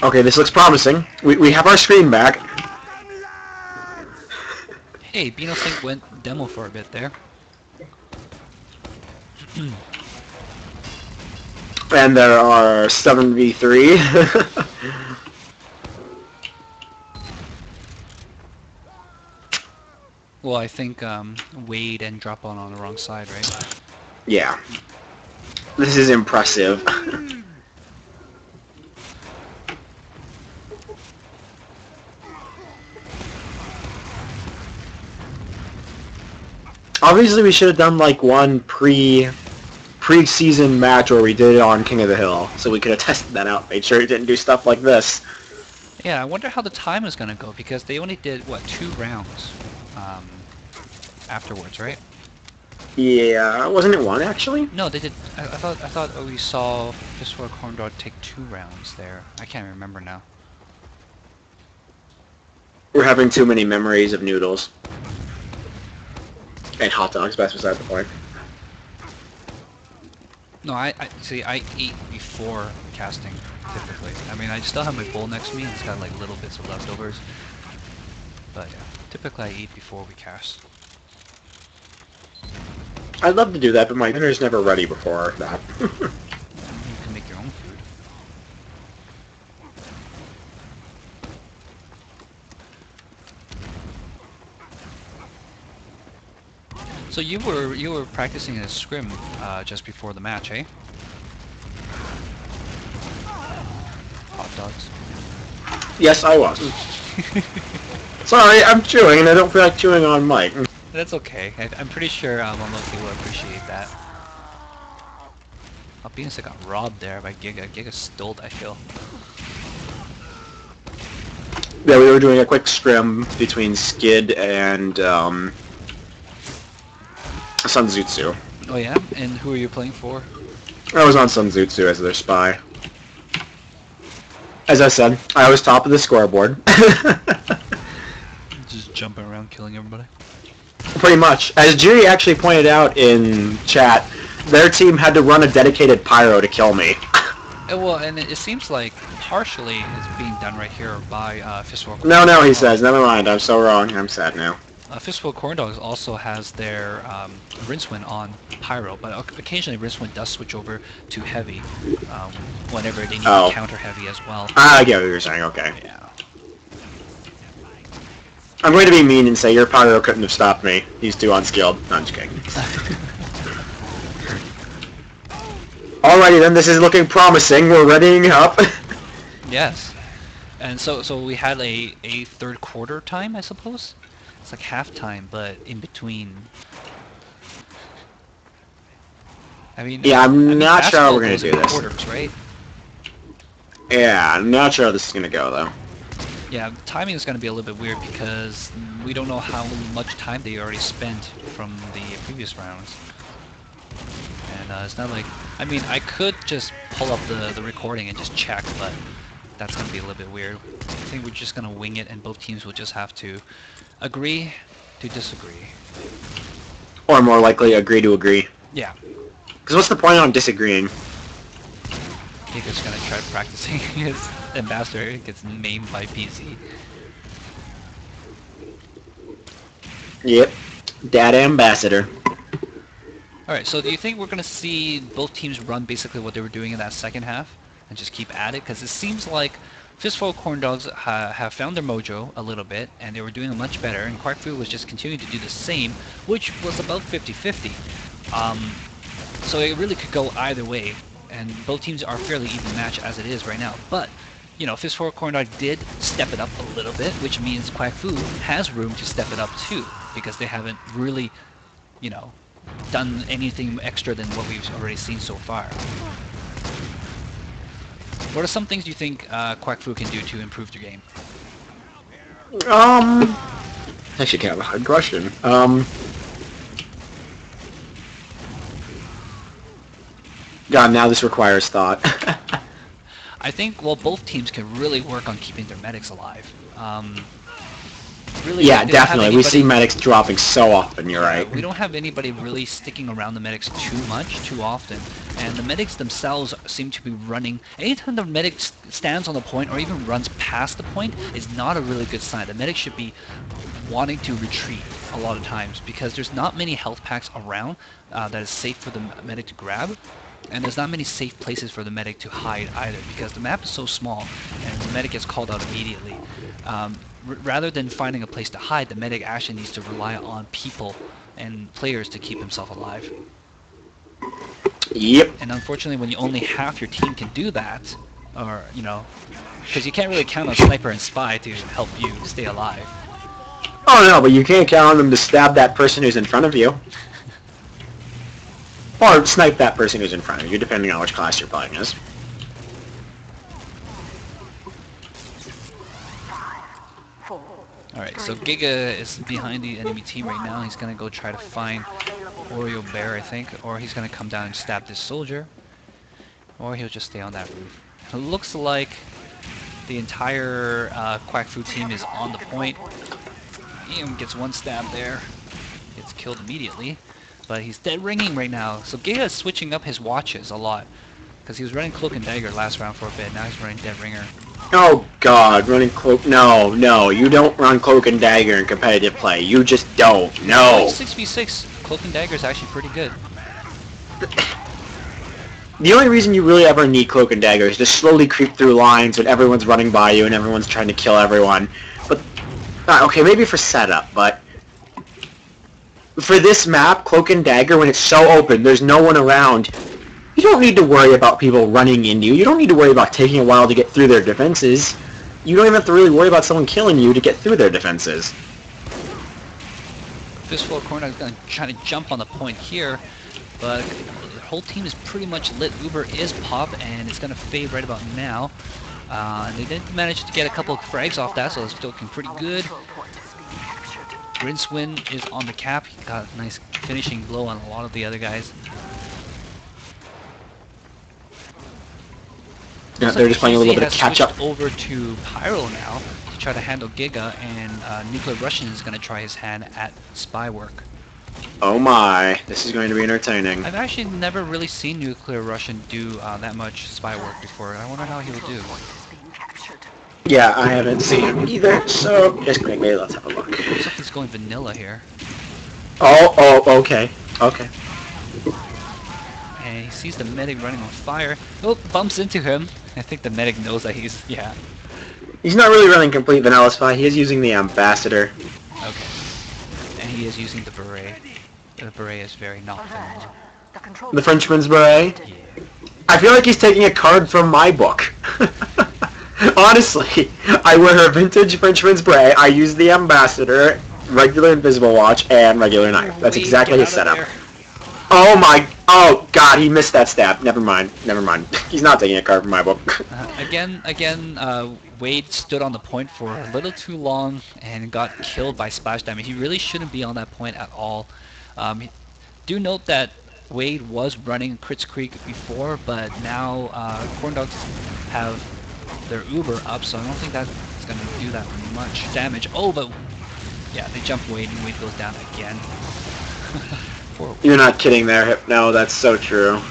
Okay, this looks promising. We have our screen back. Hey, Beano Sync went demo for a bit there. And there are 7v3. Well, I think Wade and Drop on the wrong side, right? Yeah. This is impressive. Obviously, we should have done like one pre-season match where we did it on King of the Hill, so we could have tested that out, made sure it didn't do stuff like this. Yeah, I wonder how the time is gonna go because they only did what 2 rounds afterwards, right? Yeah, wasn't it one actually? No, they did. I thought we saw Fistful of Corndogs take 2 rounds there. I can't remember now. We're having too many memories of noodles. And hot dogs, that's beside the point. No, I see. I eat before casting typically. I mean, I still have my bowl next to me and it's got like little bits of leftovers. But yeah, typically I eat before we cast. I'd love to do that, but my dinner's never ready before that. You can make your own food. So you were practicing a scrim just before the match, eh? Hot dogs. Yes, I was. Sorry, I'm chewing and I don't feel like chewing on mic. That's okay. I'm pretty sure Momoki will appreciate that. Oh, Venus got robbed there by Giga. Giga stole that kill. Yeah, we were doing a quick scrim between Skid and Sunzutsu. Oh yeah? And who are you playing for? I was on Sunzutsu as their spy. As I said, I was top of the scoreboard. Just jumping around killing everybody? Pretty much. As Jiri actually pointed out in chat, their team had to run a dedicated pyro to kill me. Well, and it seems like partially it's being done right here by Fistful of No, Corndogs. he says. Never mind. I'm so wrong. I'm sad now. Fistful of Corndogs also has their Rincewind on Pyro, but occasionally Rincewind does switch over to Heavy whenever they need to counter Heavy as well. I get what you're saying. Okay. Yeah. I'm going to be mean and say your pyro couldn't have stopped me. He's too unskilled. No, I'm just kidding. Alrighty then, this is looking promising. We're readying up. Yes. And so we had a third quarter time, I suppose? It's like halftime, but in between. I mean, Yeah, I'm not sure how basketball we're going goes to in do this. quarters, right? Yeah, I'm not sure how this is going to go, though. Yeah, timing is going to be a little bit weird because we don't know how much time they already spent from the previous rounds. And it's not like... I mean, I could just pull up the recording and just check, but that's going to be a little bit weird. I think we're just going to wing it and both teams will just have to agree to disagree. Or more likely, agree to agree. Yeah. Because what's the point on disagreeing? Giga's going to try practicing his ambassador. He gets maimed by PC. Yep. Data ambassador. Alright, so do you think we're going to see both teams run basically what they were doing in that second half and just keep at it? Because it seems like Fistful of Corndogs have found their mojo a little bit and they were doing much better, and Quack Fu was just continuing to do the same, which was about 50-50. So it really could go either way, and both teams are fairly even matched as it is right now. But, you know, Fistful of Corndog did step it up a little bit, which means Quack Fu has room to step it up too, because they haven't really, you know, done anything extra than what we've already seen so far. What are some things you think Quack Fu can do to improve their game? Actually, kind of a hard question. God, now this requires thought. I think, well, both teams can really work on keeping their medics alive. Really, Yeah, they don't have definitely. We see anybody- medics dropping so often, you're right. We don't have anybody really sticking around the medics too much, too often. And the medics themselves seem to be running... Anytime the medic stands on the point or even runs past the point is not a really good sign. The medic should be wanting to retreat a lot of times because there's not many health packs around that is safe for the medic to grab. And there's not many safe places for the medic to hide either because the map is so small and the medic gets called out immediately. Rather than finding a place to hide, the medic actually needs to rely on people and players to keep himself alive. Yep. And unfortunately, when you only half your team can do that, or, you know, because you can't really count on Sniper and Spy to help you stay alive. Oh no, but you can't count on them to stab that person who's in front of you. Or snipe that person who's in front of you, depending on which class you're playing as. Alright, so Giga is behind the enemy team right now. He's going to go try to find Oreo Bear, I think, or he's going to come down and stab this soldier. Or he'll just stay on that roof. It looks like the entire Quack Fu team is on the point. Ian gets one stab there. Gets killed immediately. But he's dead ringing right now. So Giga is switching up his watches a lot. Because he was running Cloak and Dagger last round for a bit. Now he's running Dead Ringer. Oh god, running Cloak... No, no, you don't run Cloak and Dagger in competitive play. You just don't. No! 6v6, Cloak and Dagger is actually pretty good. The only reason you really ever need Cloak and Dagger is to slowly creep through lines when everyone's running by you and everyone's trying to kill everyone. But, okay, maybe for setup, but... For this map, Cloak and Dagger, when it's so open, there's no one around, you don't need to worry about people running into you. You don't need to worry about taking a while to get through their defenses. You don't even have to really worry about someone killing you to get through their defenses. Fistful of Corndogs is going to try to jump on the point here, but the whole team is pretty much lit. Uber is pop, and it's going to fade right about now. And they did manage to get a couple of frags off that, so it's still looking pretty good. Grinswin is on the cap. He got a nice finishing blow on a lot of the other guys. Yeah, they're just playing a little bit of catch-up. Over to Pyro now to try to handle Giga, and Nuclear Russian is going to try his hand at spy work. Oh my, this is going to be entertaining. I've actually never really seen Nuclear Russian do that much spy work before. I wonder how he will do. Yeah, I haven't seen him either, so just quickly, let's have a look. Looks like he's going vanilla here. Oh, okay, okay. And he sees the medic running on fire. Oh, bumps into him. I think the medic knows that he's, yeah. He's not really running complete vanilla spy. He is using the ambassador. Okay. And he is using the beret. The beret is very not vanilla. Alert. The control The Frenchman's beret. Yeah. I feel like he's taking a card from my book. Honestly, I wear a vintage Frenchman's beret. I use the ambassador, regular invisible watch, and regular knife. That's Wait, exactly get his out of setup. there. Oh my! Oh god, he missed that stab. Never mind. Never mind. He's not taking a card from my book. Again, Wade stood on the point for a little too long and got killed by splash damage. He really shouldn't be on that point at all. Do note that Wade was running Crits Creek before, but now Corndogs have their Uber up, so I don't think that's going to do that much damage. Oh, but yeah, they jump Wade and Wade goes down again. Poor Wade. You're not kidding there, Hypno. That's so true.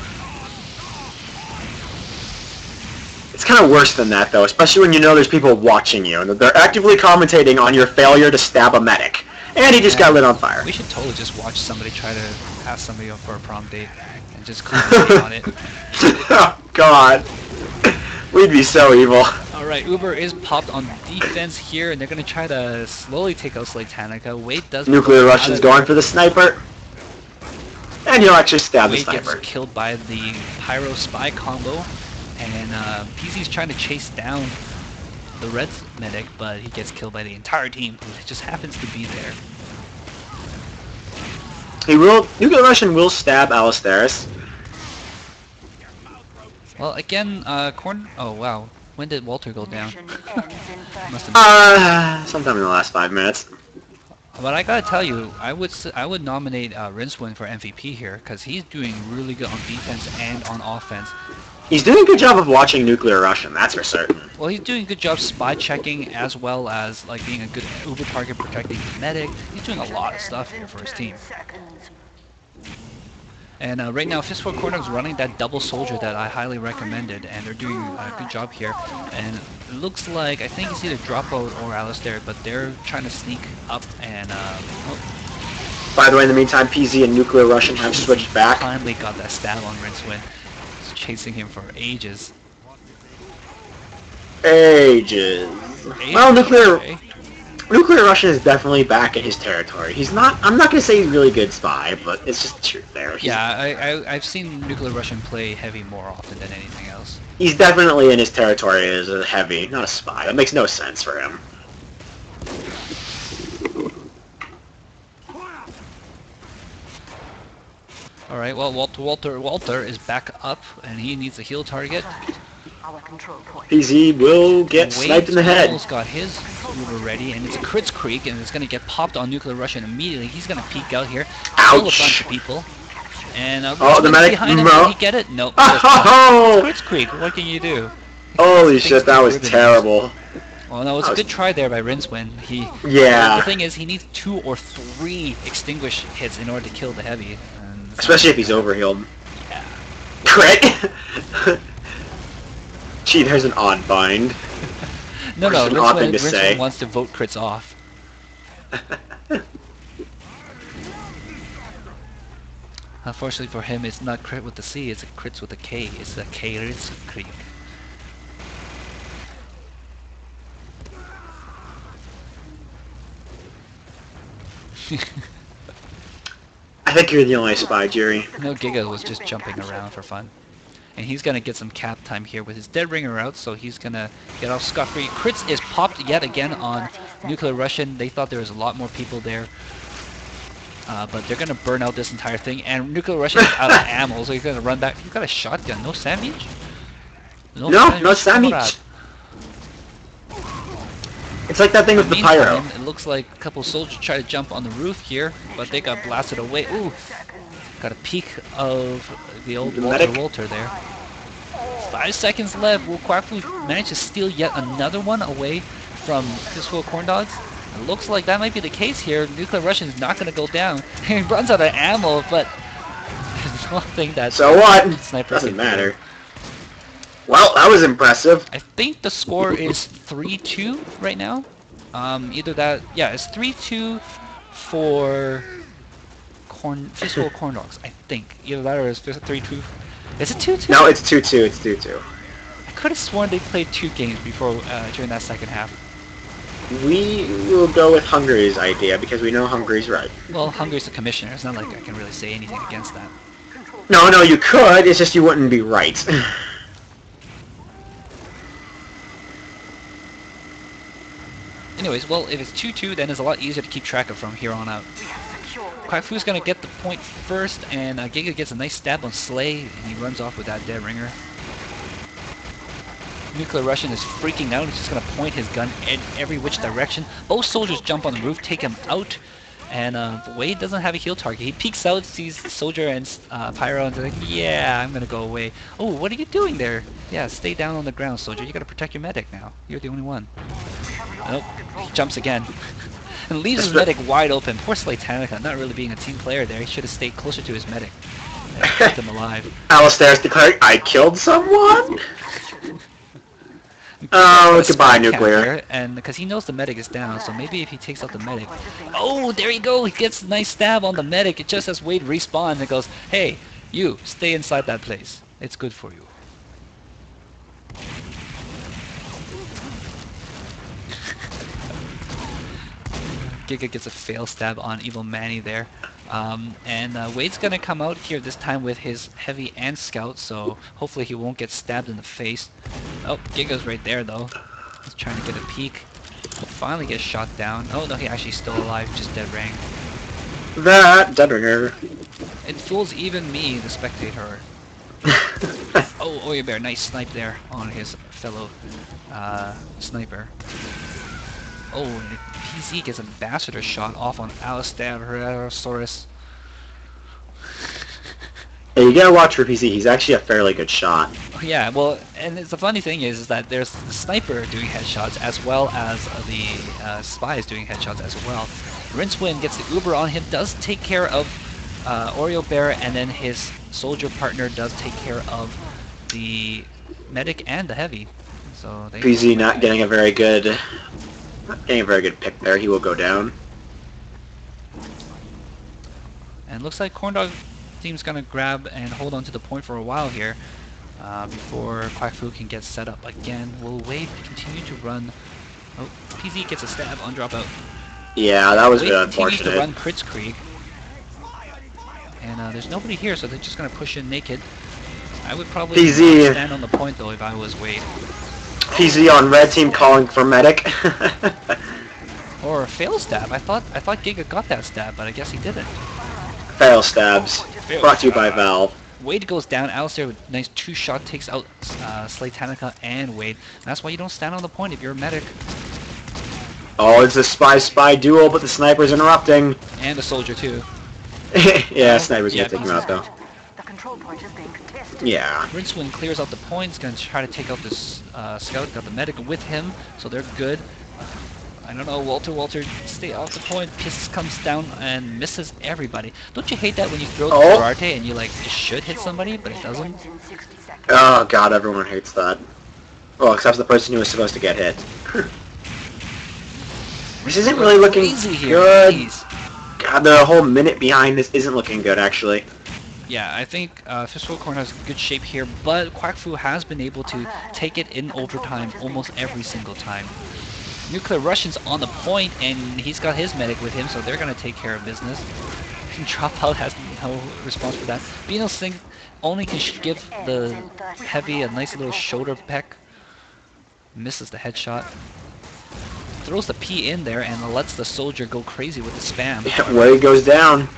It's kind of worse than that, though, especially when you know there's people watching you, and they're actively commentating on your failure to stab a medic. And he just got lit on fire. We should totally just watch somebody try to ask somebody up for a prom date and just commentate on it. Oh, God. We'd be so evil. Alright, Uber is popped on defense here, and they're going to try to slowly take out Slaytanica. Wade does... Nuclear Russian's going for the sniper. And he'll actually stab the Wade gets sniper. killed by the Pyro Spy combo, and PZ's trying to chase down the red medic, but he gets killed by the entire team, who just happens to be there. Nuclear Russian will stab Alistairus. Well, again, oh wow, when did Walter go down? mission ends in 30 Must have Sometime in the last 5 minutes. But I gotta tell you, I would nominate Rincewind for MVP here, because he's doing really good on defense and on offense. He's doing a good job of watching Nuclear Russian, that's for certain. Well, he's doing a good job spy checking, as well as like being a good Uber target, protecting the medic. He's doing a lot of stuff here for his team. seconds. And right now, Fistful of Corndogs running that double soldier that I highly recommended, and they're doing a good job here. And it looks like, I think it's either Dropout or Alistair, but they're trying to sneak up and, By the way, in the meantime, PZ and Nuclear Russian have switched back. finally got that stab on Rincewind. He's chasing him for ages. Ages. Well, Nuclear Russian is definitely back in his territory. He's not, I'm not going to say he's a really good spy, but it's just the truth there. I've seen Nuclear Russian play heavy more often than anything else. He's definitely in his territory as a heavy, not a spy. That makes no sense for him. Alright, well, Walter is back up, and he needs a heal target. Our control point. PZ will get sniped in the head. Wade's got his Uber ready, and it's a Crits Creek, and it's going to get popped on Nuclear Russian immediately. He's going to peek out here, kill a bunch of people. And Oh, the medic, behind him, no. did he get it? Nope. Oh! Crits Creek, what can you do? Holy shit, that was terrible. Well, no, it's a good try there by Rincewind. Yeah. The thing is, he needs 2 or 3 extinguish hits in order to kill the heavy. And Especially if he's overhealed. Yeah. Crit! Gee, there's an odd bind. No, Which is an odd thing to Rincewind say. wants to vote crits off. Unfortunately for him, it's not crit with the C, it's a crits with a K. It's a K-Ritz Creek. I think you're the only spy, Jerry. No, Giga was just jumping around for fun. And he's gonna get some cap time here with his Dead Ringer out, so he's gonna get off scot-free. Crits is popped yet again on Nuclear Russian. They thought there was a lot more people there. But they're gonna burn out this entire thing, and Nuclear Russian is out of ammo, so he's gonna run back. He's got a shotgun, no sandwich? No sandwich. It's like that thing with the pyro. It looks like a couple soldiers try to jump on the roof here, but they got blasted away. Ooh, got a peek of the old Walter there. 5 seconds left. Will Quack Fu manage to steal yet another one away from Fistful of Corndogs? It looks like that might be the case here. Nuclear Russian is not going to go down. He runs out of ammo, but there's one thing that So what? Sniper Doesn't can matter. do. Well, that was impressive. I think the score is 3-2 right now. Either that, yeah, it's 3-2 for Fistful of Corndogs, I think. Either that or it's 3-2. Is it 2-2? No, it's 2-2. It's 2-2. I could have sworn they played 2 games before during that second half. We will go with Hungary's idea because we know Hungary's right. Well, Hungary's the commissioner. It's not like I can really say anything against that. No, you could. It's just you wouldn't be right. Anyways, well, if it's 2-2, then it's a lot easier to keep track of from here on out. Quack Fu's gonna get the point first, and Giga gets a nice stab on Slay, and he runs off with that dead ringer. Nuclear Russian is freaking out. He's just gonna point his gun in every which direction. Both soldiers jump on the roof, take him out, and Wade doesn't have a heal target. He peeks out, sees Soldier and Pyro, and is like, yeah, I'm gonna go away. Oh, what are you doing there? Yeah, stay down on the ground, Soldier. You gotta protect your medic now. You're the only one. Nope, he jumps again. And leaves his medic wide open. Poor Slaytanica, not really being a team player there. He should have stayed closer to his medic and kept him alive. Alistair's declaring, I killed someone? Oh, goodbye, Nuclear. And because he knows the medic is down, so maybe if he takes out the medic... Oh, there you go! He gets a nice stab on the medic. It just as Wade respawns and goes, hey, you, stay inside that place. It's good for you. Giga gets a fail stab on Evil Manny there. And Wade's gonna come out here this time with his heavy and scout, so hopefully he won't get stabbed in the face. Oh, Giga's right there though. He's trying to get a peek. He'll finally get shot down. Oh no, he actually still alive, just dead ring. That dead ringer. It fools even me, the spectator. Oh, Oya Bear, nice snipe there on his fellow sniper. Oh, and PZ gets a bastard shot off on Alistair. Yeah, you gotta watch for PZ. He's actually a fairly good shot. Yeah, well, and the funny thing is that there's the sniper doing headshots as well as the spies doing headshots as well. Rinswin gets the Uber on him, does take care of Oreo Bear, and then his soldier partner does take care of the medic and the heavy. So they PZ not getting a very good pick there. He will go down. And looks like Corndog team's gonna grab and hold on to the point for a while here before Quack Fu can get set up again. Will Wade continue to run? Oh, PZ gets a stab on dropout. Yeah, that was Wade unfortunate. continues to run Kritzkrieg. And there's nobody here, so they're just gonna push in naked. I would probably PZ stand on the point though if I was Wade. PZ on red team calling for medic. Or a fail stab. I thought Giga got that stab, but I guess he didn't. Fail stabs. Brought to you by Valve. Wade goes down. Alistair with a nice 2-shot takes out Slaytanica and Wade. And that's why you don't stand on the point if you're a medic. Oh, it's a spy-spy duel, but the sniper's interrupting. And a soldier too. Yeah, sniper's yeah, gonna take him out though. The control point is being contested. Yeah. Rinswin clears out the points, gonna try to take out this scout, got the medic with him, so they're good. I don't know, Walter, stay off the point. Piss comes down and misses everybody. Don't you hate that when you throw the karate and you like, it should hit somebody, but it doesn't? Oh god, everyone hates that. Well, except the person who was supposed to get hit. This isn't really looking good. Please. God, the whole minute behind this isn't looking good, actually. Yeah, I think Fistful of Corndogs is in good shape here, but Quack Fu has been able to take it in overtime almost every single time. Nuclear Russian's on the point, and he's got his medic with him, so they're going to take care of business. Dropout has no response for that. Bino Singh only can give the heavy a nice little shoulder peck. Misses the headshot. Throws the P in there and lets the soldier go crazy with the spam. Yeah, Wade goes down.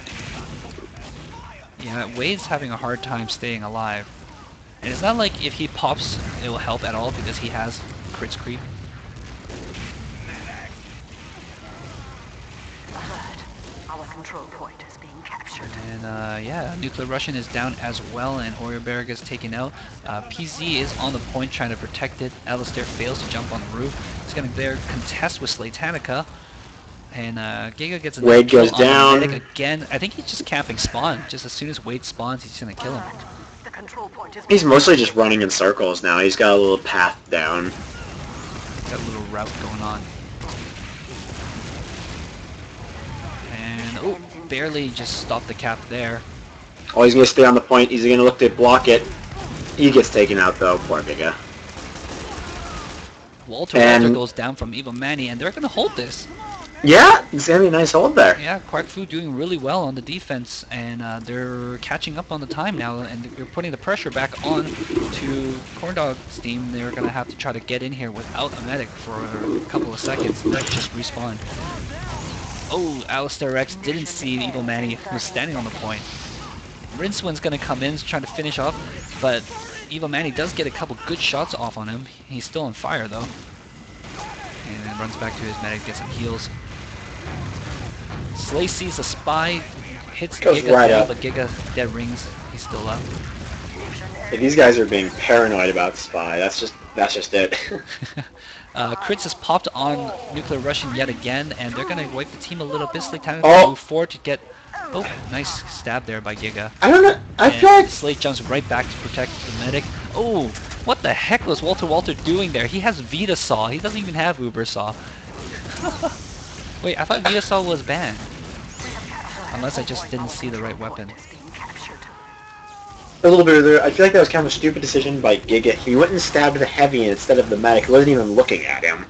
Yeah, Wade's having a hard time staying alive. And it's not like if he pops, it will help at all because he has crits creep. Alert. Our control point is being captured. And yeah, Nuclear Russian is down as well, and Hoyer gets taken out. PZ is on the point trying to protect it. Alistair fails to jump on the roof. He's going to there contest with Slaytanica. And Giga gets a Wade goes down again. I think he's just camping spawn. Just as soon as Wade spawns, he's going to kill him. The control point is He's mostly just running in circles now. He's got a little path down. Got a little route going on. And oh, barely just stopped the cap there. Oh, he's gonna stay on the point. He's gonna look to block it. He gets taken out though, poor Giga. Walter And goes down from Evil Manny, and they're going to hold this. yeah, it's gonna be a nice hold there. Yeah, Quack Fu doing really well on the defense, and they're catching up on the time now, and they're putting the pressure back on to Corndog's team. They're going to have to try to get in here without a medic for a couple of seconds, then just respawn. Oh, Alistair Rex didn't see Evil Manny, who was standing on the point. Rinswin's going to come in, trying to finish off, but Evil Manny does get a couple good shots off on him. He's still on fire, though. And then runs back to his medic, gets some heals. Slay sees a spy, hits Goes Giga right down, up. but Giga dead rings. He's still up. Hey, these guys are being paranoid about Spy. That's just it. Crits has popped on Nuclear Russian yet again, and they're going to wipe the team a little bit. Slay time to move forward to get... Oh, nice stab there by Giga. I don't know. I And feel like Slate jumps right back to protect the medic. Oh, what the heck was Walter doing there? He has Vita Saw. He doesn't even have Uber Saw. Wait, I thought Vita Saw was banned. Unless I just didn't see the right weapon. a little bit of there. I feel like that was kind of a stupid decision by Giga. He went and stabbed the heavy instead of the medic. He wasn't even looking at him.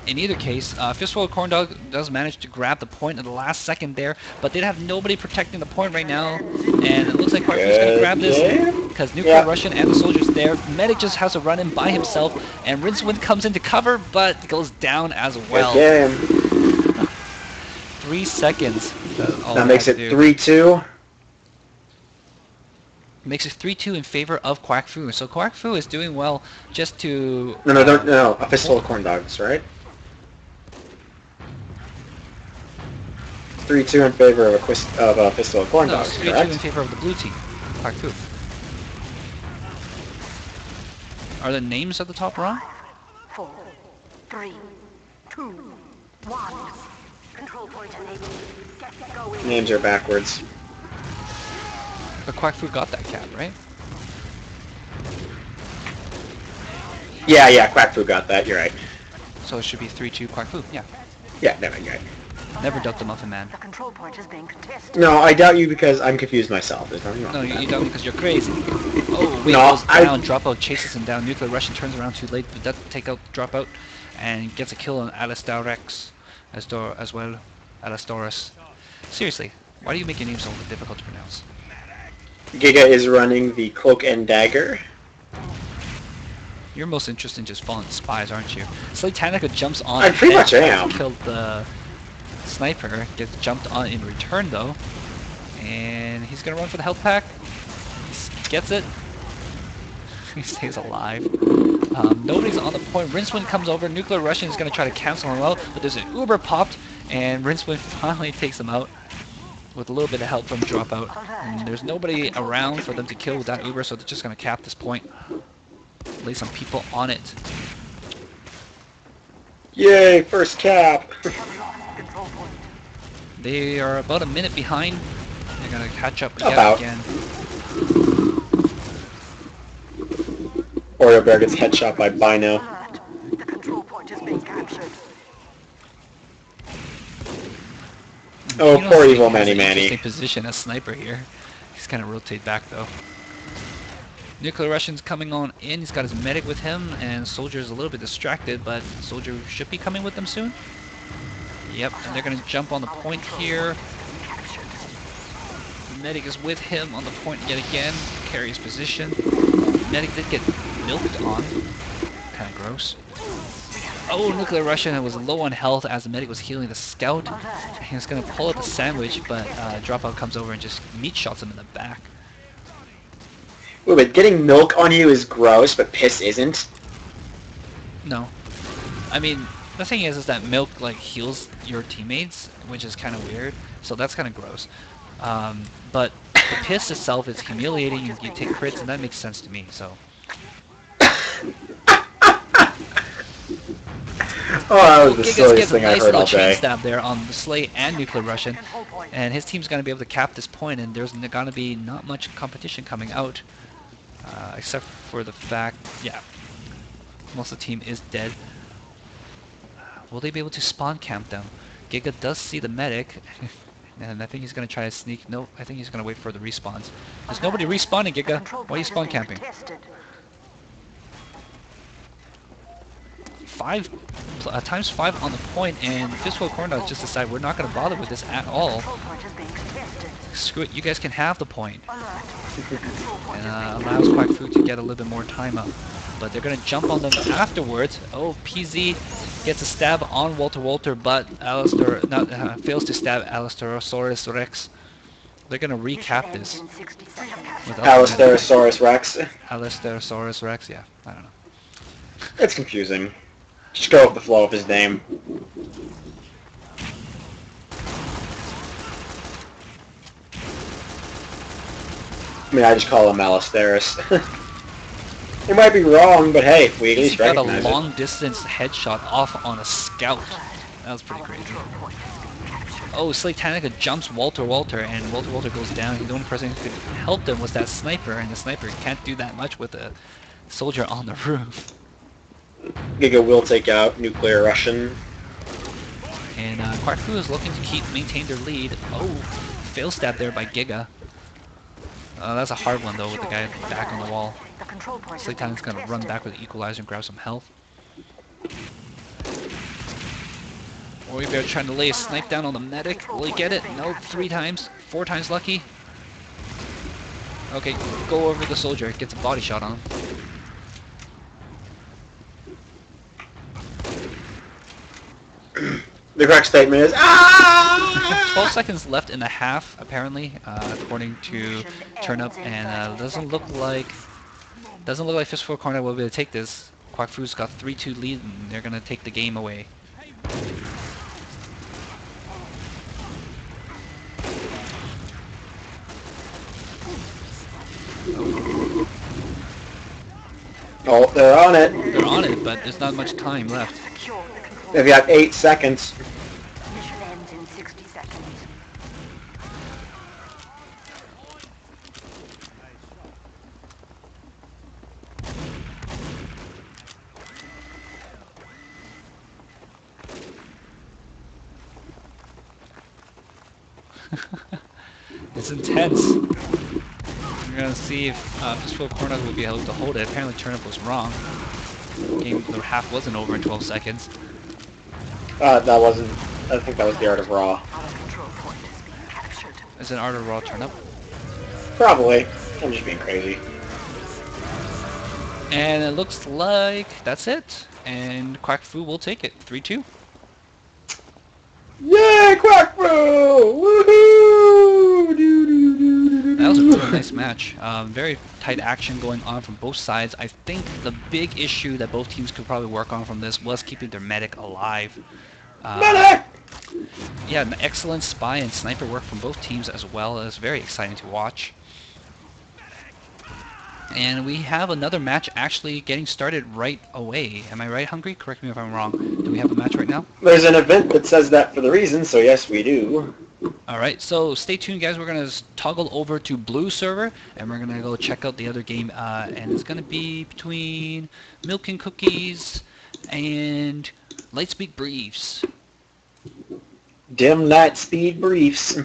In either case, Fistful of Corndog does manage to grab the point at the last second there, but they have nobody protecting the point right now, and it looks like Quack Fu's going to grab this, because Nuclear Russian and the soldiers there. Medic just has to run in by himself, and Rincewind comes in to cover, but goes down as well. 3 seconds. That makes it 3-2. Makes it 3-2 in favor of Quack Fu. So Quack Fu is doing well just to... No, A Fistful of Corndogs, right? 3-2 in favor of a Fistful of Corndogs, no, 3-2 correct? in favor of the blue team, Quack Fu. Are the names at the top wrong? 4, 3, 2, 1. Control point enabled. Get going. Names are backwards. But Quack Fu got that cap, right? Yeah, Quack Fu got that, you're right. So it should be 3-2 Quack Fu, yeah. Yeah, never mind, you're right. Never ducked the Muffin Man. The control point is being contested. No, I doubt you because I'm confused myself. There's nothing wrong No, with you that. don't because you're crazy. Oh, wait, No, goes down, Dropout chases him down, Nuclear Russian turns around too late, but that take out Dropout, and gets a kill on Alistair Rex as well, Alistaurus. Seriously, why do you make your name so difficult to pronounce? Giga is running the Cloak and Dagger. You're most interested in just falling spies, aren't you? Slay Tanica jumps on. I pretty much am. Killed the sniper, gets jumped on in return though, and he's gonna run for the health pack. He gets it. He stays alive. Nobody's on the point. Rincewind comes over. Nuclear Russian is gonna try to cancel him out, but there's an Uber popped, and Rincewind finally takes him out with a little bit of help from Dropout. And there's nobody around for them to kill with that Uber, so they're just gonna cap this point. Lay some people on it. Yay, first cap! They are about a minute behind. They're gonna catch up again. Oreo Bear gets headshot by Bino. The control point is being captured. Oh, You know, poor Snake evil has Manny an Manny. interesting position as sniper here. He's gonna rotate back though. Nuclear Russian's coming on in. He's got his medic with him, and Soldier's a little bit distracted, but Soldier should be coming with them soon. Yep, and they're gonna jump on the point here. The medic is with him on the point yet again. Carries position. Medic did get milked on. Kind of gross. Oh, Nuclear Russian was low on health as the medic was healing the scout. He was gonna pull out the sandwich, but Dropout comes over and just meat shots him in the back. Wait, but getting milk on you is gross, but piss isn't? No. I mean, the thing is that milk like heals your teammates, which is kind of weird. So that's kind of gross. But the piss itself is humiliating. You take crits, and that makes sense to me. So. Oh, that was the Gigas silliest gets a thing I've nice heard little all chain day. stab there on the Slay and Nuclear Russian, and his team's gonna be able to cap this point, and there's gonna be not much competition coming out, except for the fact, yeah, most of the team is dead. Will they be able to spawn camp them? Giga does see the medic, and I think he's gonna try to sneak. No, I think he's gonna wait for the respawns. There's nobody respawning, Giga. Why are you spawn camping? times 5 on the point, and Fistful of Corndogs just decided we're not going to bother with this at all. Control point is being contested. Screw it, you guys can have the point. Alert. The control point And is allows Quack Fu to get a little bit more time up. But they're going to jump on them afterwards. Oh, PZ gets a stab on Walter, but Alistair fails to stab Alistairsaurus Rex. They're going to recap this. in 60 seconds. With Alistairsaurus Rex. Alistairsaurus Rex, yeah, I don't know. It's confusing. Just go with the flow of his name. I mean, I just call him Alistairus. It might be wrong, but hey, we at He least got a recognize it. long distance headshot off on a scout. That was pretty Our crazy. control point is being captured. Oh, Slaytanica jumps Walter, and Walter goes down. The only person who could help them was that sniper, and the sniper can't do that much with a soldier on the roof. Giga will take out Nuclear Russian. And Quack Fu is looking to maintain their lead. Oh, fail stab there by Giga. That's a hard one though with the guy back on the wall. The control point is being Slaytanic's gonna run contested. back with the equalizer and grab some health. Or they're trying to lay a snipe down on the medic. Will he get it? No, 3 times. 4 times lucky. Okay, go over the soldier. Gets a body shot on him. The correct statement is 12 seconds left in the half, apparently, according to Turnip, and doesn't look like Fistful of Corndogs will be able to take this. Quack Fu's got 3-2 lead, and they're gonna take the game away. Oh, they're on it. They're on it, but there's not much time left. Secure the control They've got 8 seconds. Mission ends in 60 seconds. It's intense. We're gonna see if Fistful of Corndogs will be able to hold it. Apparently Turnip was wrong. The half wasn't over in 12 seconds. That wasn't... I think that was the Art of Raw. Our control point is being captured. Is an Art of Raw Turnip? Probably. I'm just being crazy. And it looks like that's it. And Quack Fu will take it. 3-2. Yeah, Quack Fu! Woohoo! That was a really nice match. Very tight action going on from both sides. I think the big issue that both teams could probably work on from this was keeping their medic alive. Medic! Yeah, an excellent spy and sniper work from both teams as well. It's very exciting to watch. And we have another match actually getting started right away. Am I right, Hungry? Correct me if I'm wrong. Do we have a match right now? There's an event that says that for the reason, so yes, we do. Alright, so stay tuned, guys. We're going to toggle over to Blue server, and we're going to go check out the other game. And it's going to be between Milk and Cookies and Lightspeed Briefs. Dim light speed briefs.